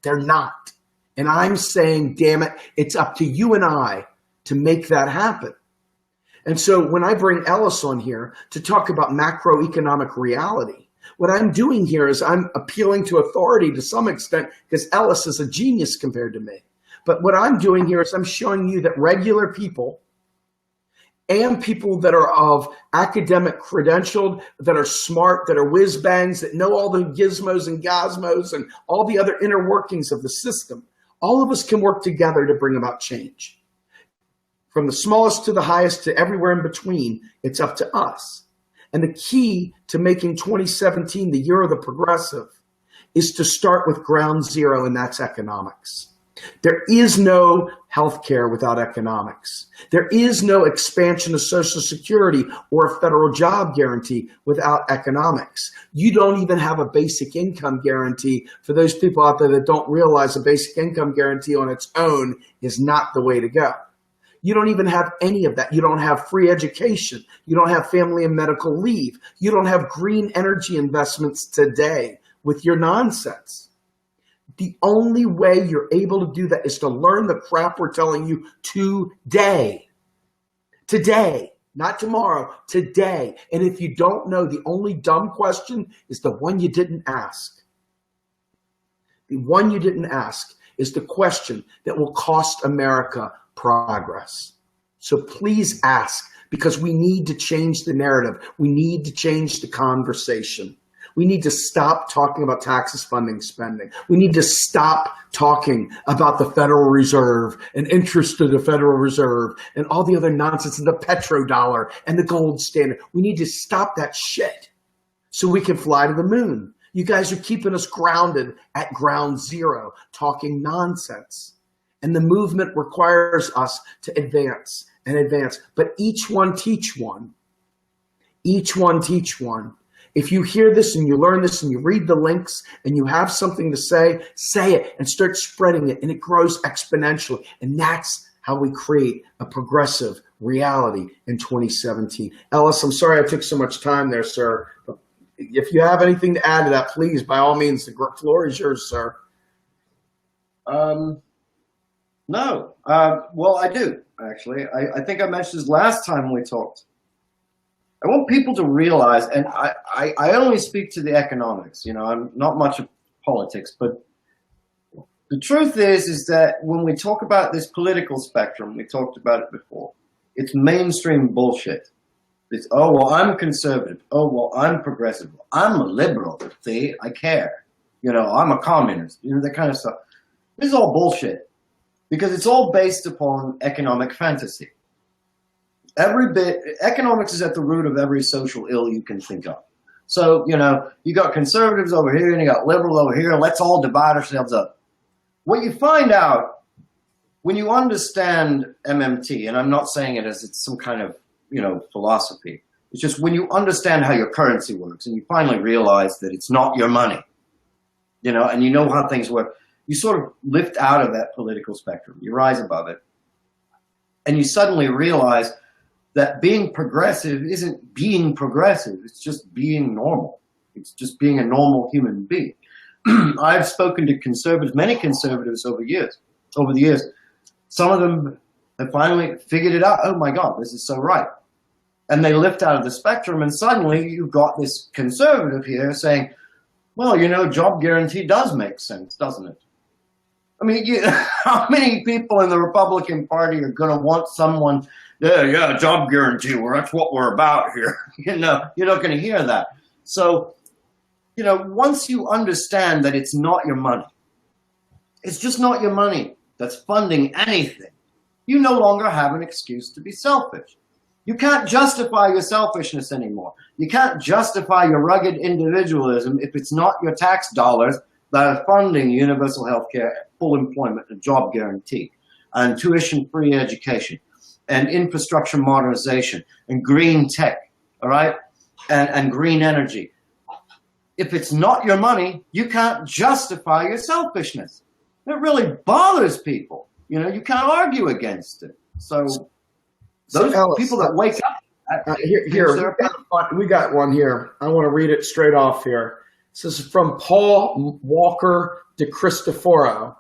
They're not. And I'm saying, damn it, it's up to you and I to make that happen. And so when I bring Ellis on here to talk about macroeconomic reality, what I'm doing here is I'm appealing to authority to some extent because Ellis is a genius compared to me. But what I'm doing here is I'm showing you that regular people and people that are of academic credentialed, that are smart, that are whiz bangs, that know all the gizmos and gosmos and all the other inner workings of the system, all of us can work together to bring about change. From the smallest to the highest to everywhere in between, it's up to us. And the key to making 2017 the year of the progressive is to start with ground zero, and that's economics. There is no healthcare without economics. There is no expansion of Social Security or a federal job guarantee without economics. You don't even have a basic income guarantee. For those people out there that don't realize a basic income guarantee on its own is not the way to go. You don't even have any of that. You don't have free education. You don't have family and medical leave. You don't have green energy investments today with your nonsense. The only way you're able to do that is to learn the crap we're telling you today. Today, not tomorrow, today. And if you don't know, the only dumb question is the one you didn't ask. The one you didn't ask is the question that will cost America progress. So please ask, because we need to change the narrative. We need to change the conversation. We need to stop talking about taxes funding spending. We need to stop talking about the Federal Reserve and interest of the Federal Reserve and all the other nonsense and the petrodollar and the gold standard. We need to stop that shit so we can fly to the moon. You guys are keeping us grounded at ground zero, talking nonsense. And the movement requires us to advance and advance. But each one teach one. Each one teach one. If you hear this and you learn this and you read the links and you have something to say it and start spreading it, and it grows exponentially. And that's how we create a progressive reality in 2017. Ellis, I'm sorry I took so much time there, sir. But if you have anything to add to that, please, by all means, the floor is yours, sir. No. Well, I do, actually. I think I mentioned this last time we talked. I want people to realize, and I only speak to the economics, you know, I'm not much of politics, but the truth is that when we talk about this political spectrum, we talked about it before, it's mainstream bullshit. It's, oh, well, I'm conservative. Oh, well, I'm progressive. I'm a liberal. See, I care. You know, I'm a communist. You know, that kind of stuff. This is all bullshit because it's all based upon economic fantasy. Economics is at the root of every social ill you can think of. So, you know, you got conservatives over here and you got liberals over here. Let's all divide ourselves up. What you find out when you understand MMT, and I'm not saying it as it's some kind of, you know, philosophy. It's just when you understand how your currency works and you finally realize that it's not your money, you know, and you know how things work, you sort of lift out of that political spectrum. You rise above it. And you suddenly realize that being progressive isn't being progressive. It's just being normal. It's just being a normal human being. I've spoken to conservatives, many conservatives over the years. Some of them have finally figured it out. Oh my God, this is so right. And they lift out of the spectrum and suddenly you've got this conservative here saying, well, you know, job guarantee does make sense, doesn't it? I mean, how many people in the Republican Party are going to want someone, yeah, job guarantee, well, that's what we're about here. You know, you're not going to hear that. So, you know, once you understand that it's not your money, it's just not your money that's funding anything, you no longer have an excuse to be selfish. You can't justify your selfishness anymore. You can't justify your rugged individualism if it's not your tax dollars that are funding universal health care, full employment, and job guarantee, and tuition-free education, and infrastructure modernization, and green tech, all right, and green energy. If it's not your money, you can't justify your selfishness. It really bothers people. You know, you can't argue against it. So those Ellis, people that wake up. We got one here. I want to read it straight off here. This is from Paul Walker de Cristoforo.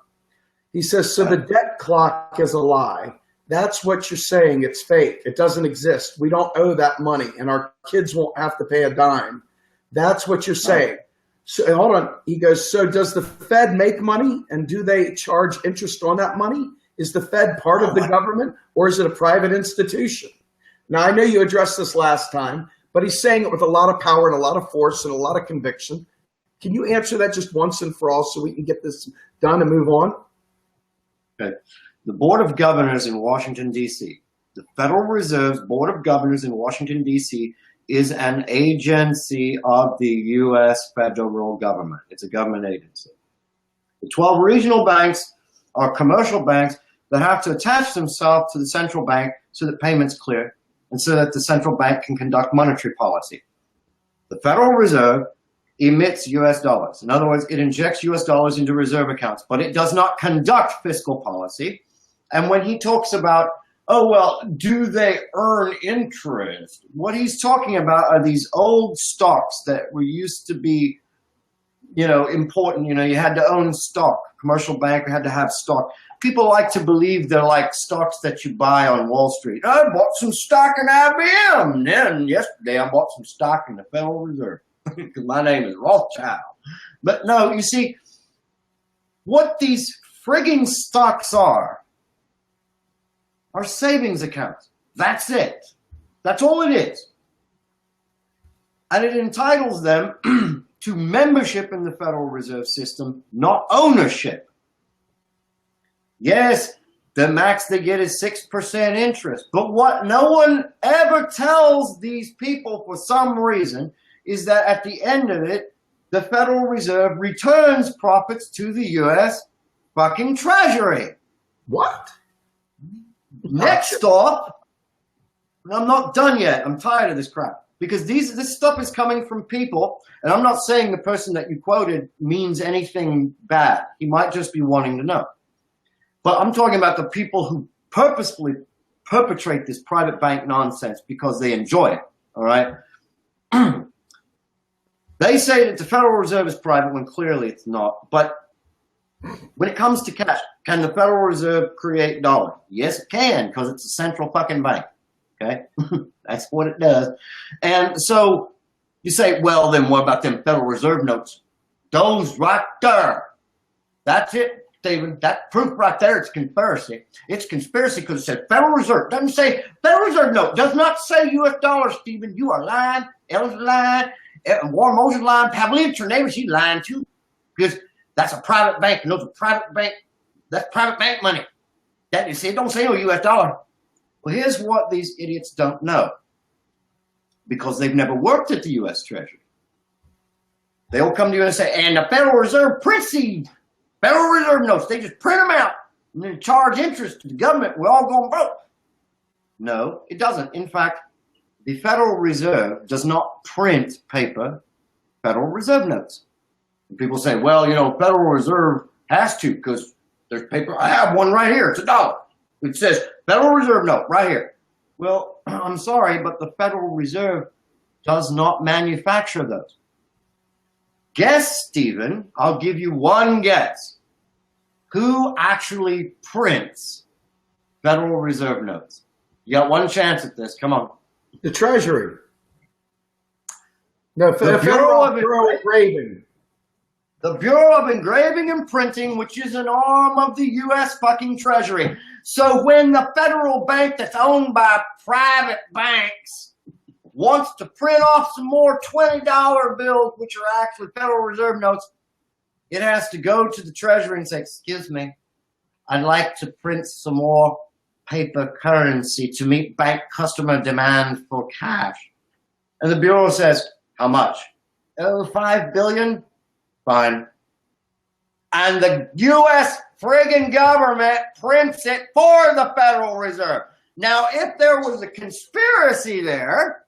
He says, so the debt clock is a lie. That's what you're saying. It's fake. It doesn't exist. We don't owe that money, and our kids won't have to pay a dime. That's what you're saying. So hold on. He goes, so does the Fed make money, and do they charge interest on that money? Is the Fed part of the government, or is it a private institution? Now, I know you addressed this last time, but he's saying it with a lot of power and a lot of force and a lot of conviction. Can you answer that just once and for all so we can get this done and move on? Okay. The Board of Governors in Washington, D.C., the Federal Reserve's Board of Governors in Washington, D.C., is an agency of the U.S. federal government. It's a government agency. The 12 regional banks are commercial banks that have to attach themselves to the central bank so that payments clear and so that the central bank can conduct monetary policy. The Federal Reserve emits US dollars. In other words, it injects US dollars into reserve accounts, but it does not conduct fiscal policy. And when he talks about, oh, well, do they earn interest? What he's talking about are these old stocks that were used to be, important. You had to own stock. Commercial bank had to have stock. People like to believe they're like stocks that you buy on Wall Street. I bought some stock in IBM. And then yesterday I bought some stock in the Federal Reserve because my name is Rothschild. But no, you see, what these frigging stocks are savings accounts. That's it. That's all it is. And it entitles them to membership in the Federal Reserve System, not ownership. Yes, the max they get is 6% interest. But what no one ever tells these people for some reason is that at the end of it, the Federal Reserve returns profits to the U.S. fucking Treasury. What? Next off, and I'm not done yet. I'm tired of this crap. Because this stuff is coming from people, and I'm not saying the person that you quoted means anything bad. He might just be wanting to know. But I'm talking about the people who purposefully perpetrate this private bank nonsense because they enjoy it, all right? They say that the Federal Reserve is private when clearly it's not. But when it comes to cash, can the Federal Reserve create dollars? Yes, it can, because it's a central fucking bank, okay? That's what it does. And so you say, well, then what about them Federal Reserve notes? Those right there. That's it, Stephen. That proof right there, it's conspiracy. It's conspiracy because it said Federal Reserve. Doesn't say Federal Reserve note. Does not say U.S. dollars, Stephen. You are lying. Ellis is lying. Warren Mosler lying. Pavlich, your neighbor, she's lying too. Because that's a private bank. And those are private bank. That's private bank money. That you see, it don't say no U.S. dollar. Well, here's what these idiots don't know. Because they've never worked at the U.S. Treasury. They'll come to you and say, and the Federal Reserve prints these Federal Reserve notes. They just print them out and then charge interest to the government. We're all going broke. No, it doesn't. In fact, the Federal Reserve does not print paper Federal Reserve notes. And people say, well, Federal Reserve has to because there's paper. I have one right here. It's $1. It says Federal Reserve note right here. Well, I'm sorry, but the Federal Reserve does not manufacture those. Guess, Stephen, I'll give you one guess. Who actually prints Federal Reserve notes? You got one chance at this. Come on. The Treasury. No, the Bureau of Engraving. The Bureau of Engraving and Printing, which is an arm of the U.S. fucking Treasury. So when the federal bank that's owned by private banks wants to print off some more $20 bills, which are actually Federal Reserve notes, it has to go to the Treasury and say, excuse me, I'd like to print some more paper currency to meet bank customer demand for cash. And the Bureau says, how much? Oh, $5 billion? Fine. And the U.S. friggin' government prints it for the Federal Reserve. Now, if there was a conspiracy there,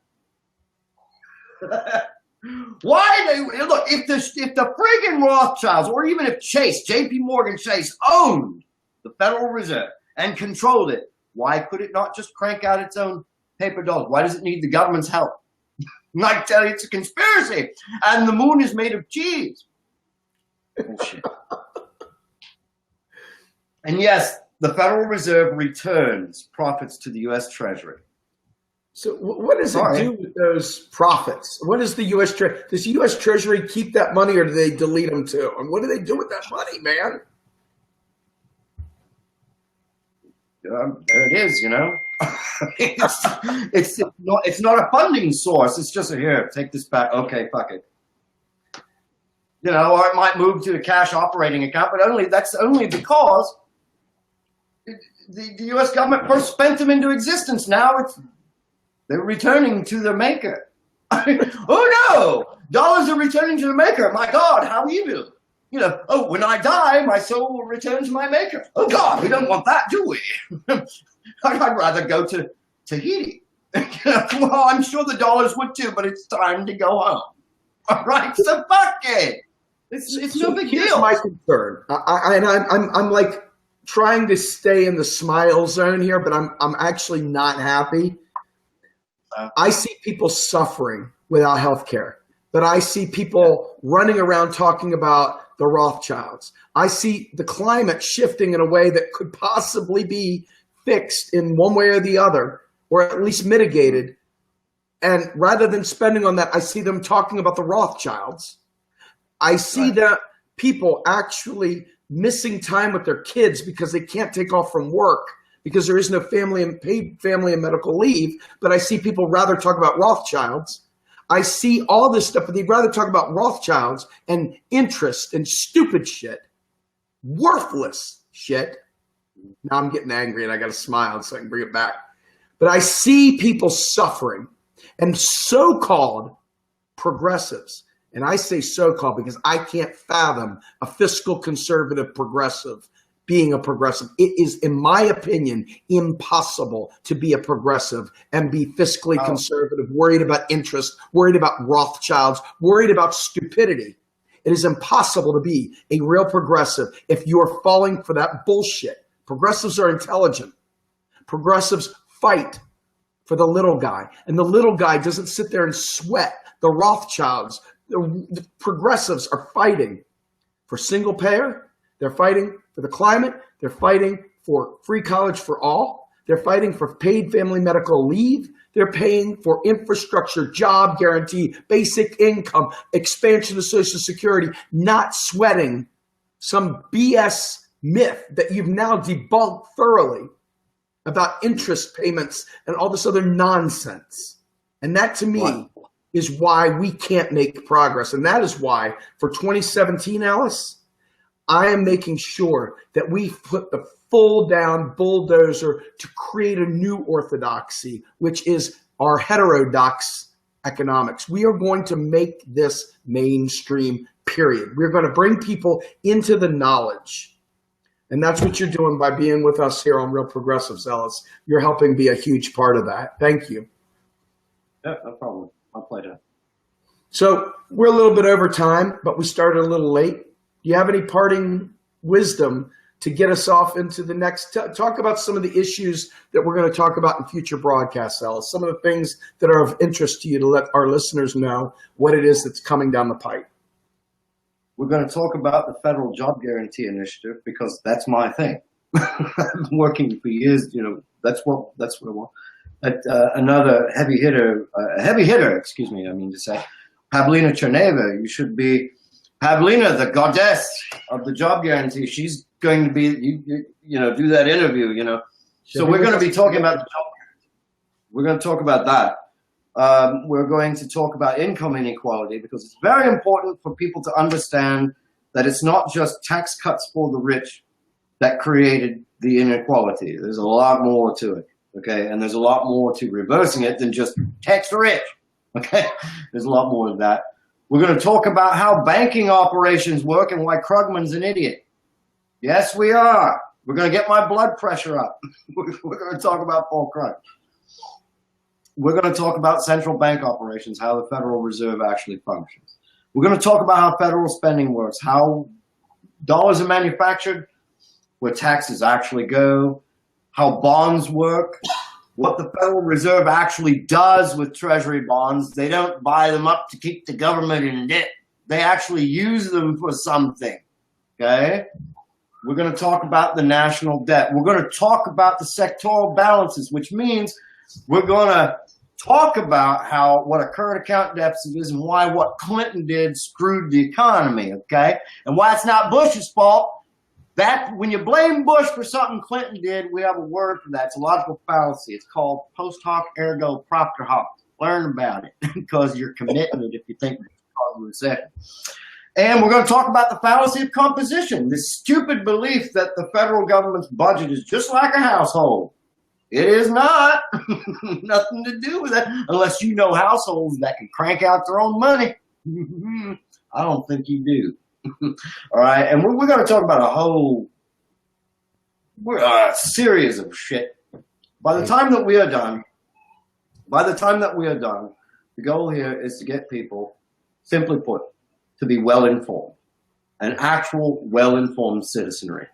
look, if the friggin' Rothschilds, or even if J.P. Morgan Chase owned the Federal Reserve and controlled it, why could it not just crank out its own paper dollars? Why does it need the government's help? I tell you, it's a conspiracy, and the moon is made of cheese. Bullshit. And yes, the Federal Reserve returns profits to the U.S. Treasury. So what does it do with those profits? What does the U.S. Treasury? Does the U.S. Treasury keep that money, or do they delete them too? And what do they do with that money, man? There it is, it's not a funding source. It's just here, take this back. Okay, fuck it. Or it might move to the cash operating account, but that's only because the U.S. government first spent them into existence. Now they're returning to their maker. Oh no! Dollars are returning to the maker. My God, how evil! You know, oh, when I die, my soul will return to my maker. Oh God, we don't want that, do we? I'd rather go to Tahiti. Well, I'm sure the dollars would too, but it's time to go home. All right, so fuck it. It's no big Here's deal. my concern. I'm like trying to stay in the smile zone here, but I'm actually not happy. I see people suffering without health care, but I see people running around talking about the Rothschilds. I see the climate shifting in a way that could possibly be fixed in one way or the other, or at least mitigated. And rather than spending on that, I see them talking about the Rothschilds. I see that people actually missing time with their kids because they can't take off from work because there is no paid family and medical leave. But I see people rather talk about Rothschilds. I see all this stuff, but they'd rather talk about Rothschilds and interest and stupid shit, worthless shit. Now I'm getting angry and I got to smile so I can bring it back. But I see people suffering, and so-called progressives, and I say so-called because I can't fathom a fiscal conservative progressive being a progressive. It is, in my opinion, impossible to be a progressive and be fiscally conservative, worried about interest, worried about Rothschilds, worried about stupidity. It is impossible to be a real progressive if you are falling for that bullshit. Progressives are intelligent. Progressives fight for the little guy, and the little guy doesn't sit there and sweat. The Rothschilds, the progressives are fighting for single payer. They're fighting for the climate. They're fighting for free college for all. They're fighting for paid family medical leave. They're paying for infrastructure, job guarantee, basic income, expansion of Social Security, not sweating some BS myth that you've now debunked thoroughly about interest payments and all this other nonsense. And that, to me, is why we can't make progress. And that is why, for 2017, Alice, I am making sure that we put the full down bulldozer to create a new orthodoxy, which is our heterodox economics. We are going to make this mainstream, period. We're going to bring people into the knowledge. And that's what you're doing by being with us here on Real Progressives, Ellis. You're helping be a huge part of that. Thank you. Yeah, no problem. My pleasure. So we're a little bit over time, but we started a little late. Do you have any parting wisdom to get us off into the next? Talk about some of the issues that we're going to talk about in future broadcasts, Alice. Some of the things that are of interest to you to let our listeners know what it is that's coming down the pipe. We're going to talk about the federal job guarantee initiative because that's my thing. I've been working for years. You know, that's what I want. Another heavy hitter. I mean to say, Pavlina Cherneva. You should be Pavlina, the goddess of the job guarantee. She's going to be, do that interview. So we're going to be talking about the job guarantee. We're going to talk about that. We're going to talk about income inequality because it's very important for people to understand that it's not just tax cuts for the rich that created the inequality. There's a lot more to it, okay? And there's a lot more to reversing it than just tax the rich, okay? There's a lot more of that. We're going to talk about how banking operations work and why Krugman's an idiot. Yes, we are. We're going to get my blood pressure up. We're going to talk about Paul Krug. We're going to talk about central bank operations, how the Federal Reserve actually functions. We're going to talk about how federal spending works, how dollars are manufactured, where taxes actually go, how bonds work, what the Federal Reserve actually does with Treasury bonds. They don't buy them up to keep the government in debt. They actually use them for something, okay? We're going to talk about the national debt. We're going to talk about the sectoral balances, which means we're going to talk about what a current account deficit is and why what Clinton did screwed the economy, okay? And why it's not Bush's fault. That when you blame Bush for something Clinton did, we have a word for that. It's a logical fallacy. It's called post hoc ergo propter hoc. Learn about it because you're committing it if you think it's cause of recession. And we're going to talk about the fallacy of composition, this stupid belief that the federal government's budget is just like a household. It is not. Nothing to do with that, unless you know households that can crank out their own money. I don't think you do. All right, and we're going to talk about a whole series of shit. By the time that we are done, the goal here is to get people, simply put, to be well-informed, an actual well-informed citizenry.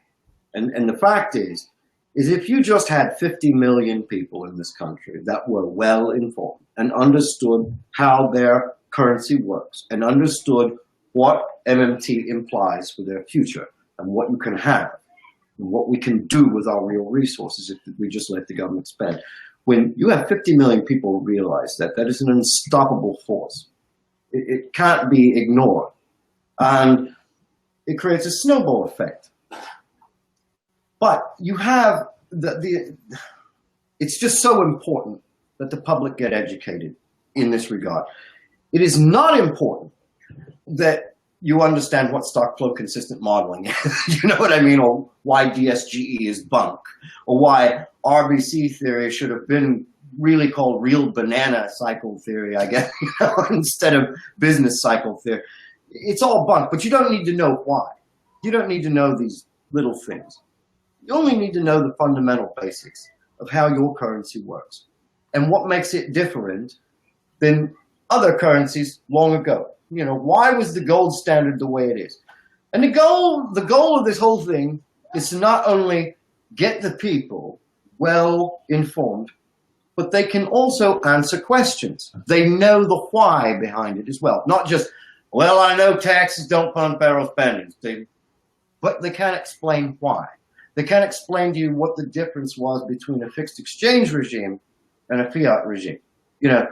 And the fact is if you just had 50 million people in this country that were well-informed and understood how their currency works and understood what MMT implies for their future and what you can have and what we can do with our real resources if we just let the government spend. When you have 50 million people realize that is an unstoppable force. It can't be ignored. And it creates a snowball effect. But you have it's just so important that the public get educated in this regard. It is not important that you understand what stock flow consistent modeling is, you know what I mean, or why DSGE is bunk, or why RBC theory should have been really called real banana cycle theory, I guess, instead of business cycle theory. It's all bunk, but you don't need to know why. You don't need to know these little things. You only need to know the fundamental basics of how your currency works and what makes it different than other currencies long ago. You know, why was the gold standard the way it is? And the goal of this whole thing is to not only get the people well informed, but they can also answer questions. They know the why behind it as well. Not just, well, I know taxes don't fund federal spending, but they can't explain why. They can't explain to you what the difference was between a fixed exchange regime and a fiat regime. You know,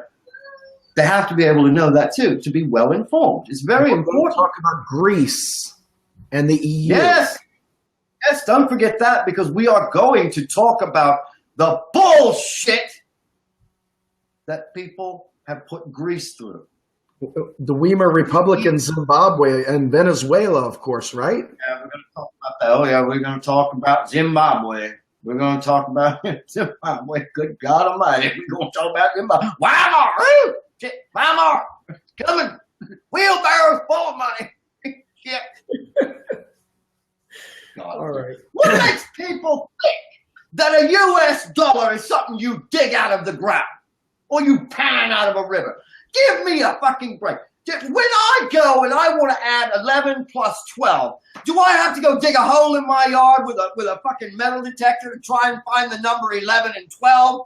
they have to be able to know that too, to be well informed. It's very important. Talk about Greece and the EU. Yes, don't forget that, because we are going to talk about the bullshit that people have put Greece through. The Weimar Republic in Zimbabwe and Venezuela, of course, right? Yeah, we're going to talk about that. Oh, yeah, we're going to talk about Zimbabwe. We're going to talk about Zimbabwe. Good God Almighty. We're going to talk about Zimbabwe. Weimar! Shit, Weimar! It's coming. Wheelbarrows full of money. Shit. God. All right. What makes people think that a U.S. dollar is something you dig out of the ground or you pan out of a river? Give me a fucking break. When I go and I want to add 11 plus 12, do I have to go dig a hole in my yard with a fucking metal detector to try and find the number 11 and 12?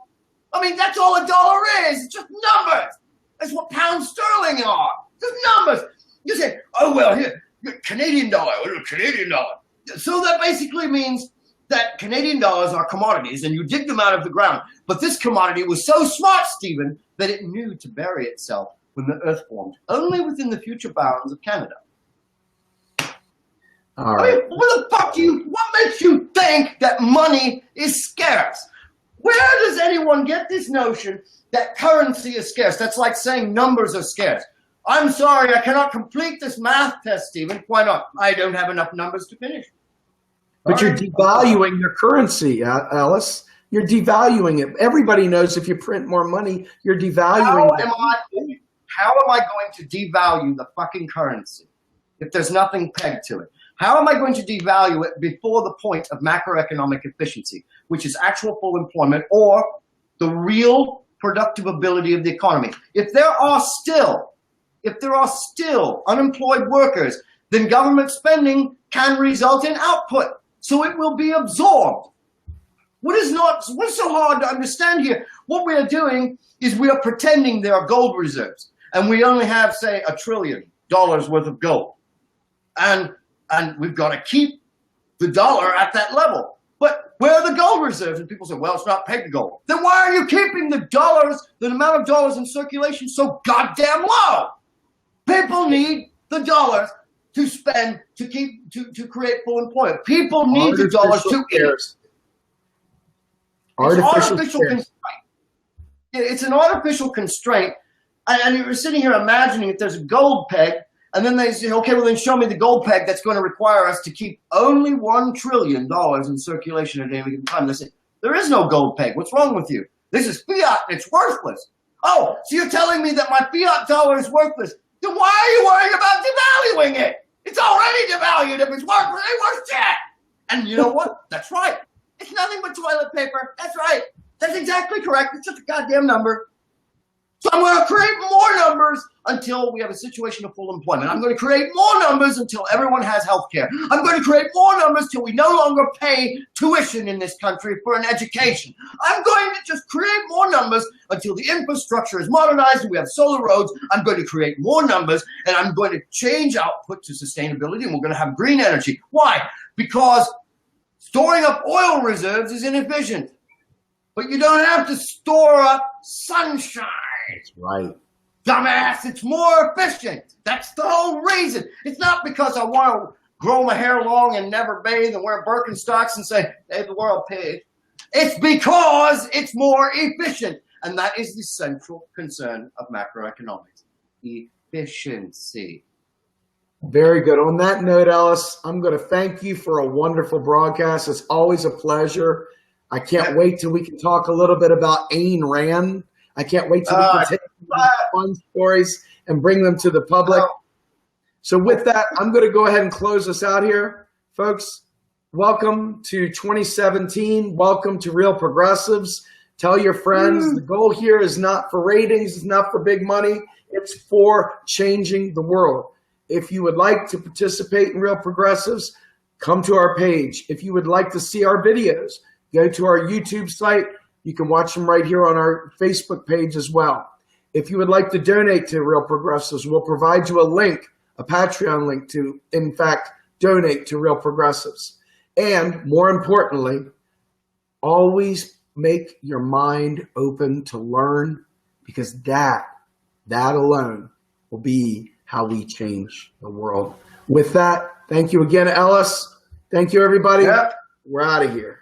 I mean, that's all a dollar is. It's just numbers. That's what pounds sterling are. Just numbers. You say, oh, well, here, Canadian dollar, Canadian dollar. So that basically means that Canadian dollars are commodities and you dig them out of the ground. But this commodity was so smart, Stephen, that it knew to bury itself when the earth formed, only within the future bounds of Canada. All right. I mean, what makes you think that money is scarce? Where does anyone get this notion that currency is scarce? That's like saying numbers are scarce. I'm sorry, I cannot complete this math test, Stephen. Why not? I don't have enough numbers to finish. But you're devaluing your currency, Ellis. You're devaluing it. Everybody knows if you print more money, you're devaluing it. How am I going to devalue the fucking currency if there's nothing pegged to it? How am I going to devalue it before the point of macroeconomic efficiency, which is actual full employment or the real productive ability of the economy? If there are still unemployed workers, then government spending can result in output. So it will be absorbed. What's so hard to understand here? What we are doing is we are pretending there are gold reserves and we only have, say, $1 trillion worth of gold. And we've got to keep the dollar at that level. But where are the gold reserves? And people say, well, it's not pegged to gold. Then why are you keeping the amount of dollars in circulation so goddamn low? People need the dollars to spend to create full employment. People need the dollars to eat. Artificial constraint. It's an artificial constraint. And you're sitting here imagining if there's a gold peg, and then they say, okay, well then show me the gold peg that's going to require us to keep only $1 trillion in circulation at any given time. They say, there is no gold peg. What's wrong with you? This is fiat and it's worthless. Oh, so you're telling me that my fiat dollar is worthless. Then why are you worrying about devaluing it? It's already devalued if it's worth shit. And you know what? That's right. It's nothing but toilet paper. That's right. That's exactly correct. It's just a goddamn number. So I'm going to create more numbers until we have a situation of full employment. I'm going to create more numbers until everyone has health care. I'm going to create more numbers till we no longer pay tuition in this country for an education. I'm going to just create more numbers until the infrastructure is modernized and we have solar roads. I'm going to create more numbers, and I'm going to change output to sustainability, and we're going to have green energy. Why? Because storing up oil reserves is inefficient. But you don't have to store up sunshine. That's right. Dumbass, it's more efficient. That's the whole reason. It's not because I want to grow my hair long and never bathe and wear Birkenstocks and say, hey, the world paid. It's because it's more efficient. And that is the central concern of macroeconomics. Efficiency. Very good. On that note, Ellis, I'm going to thank you for a wonderful broadcast. It's always a pleasure. I can't wait till we can talk a little bit about Ayn Rand. I can't wait till we can take fun stories and bring them to the public. So with that, I'm going to go ahead and close us out here. Folks, welcome to 2017. Welcome to Real Progressives. Tell your friends. The goal here is not for ratings. It's not for big money. It's for changing the world. If you would like to participate in Real Progressives, come to our page. If you would like to see our videos, go to our YouTube site. You can watch them right here on our Facebook page as well. If you would like to donate to Real Progressives, we'll provide you a link, a Patreon link to, in fact, donate to Real Progressives. And more importantly, always make your mind open to learn, because that alone will be how we change the world. With that, thank you again, Ellis. Thank you, everybody. Yep. We're out of here.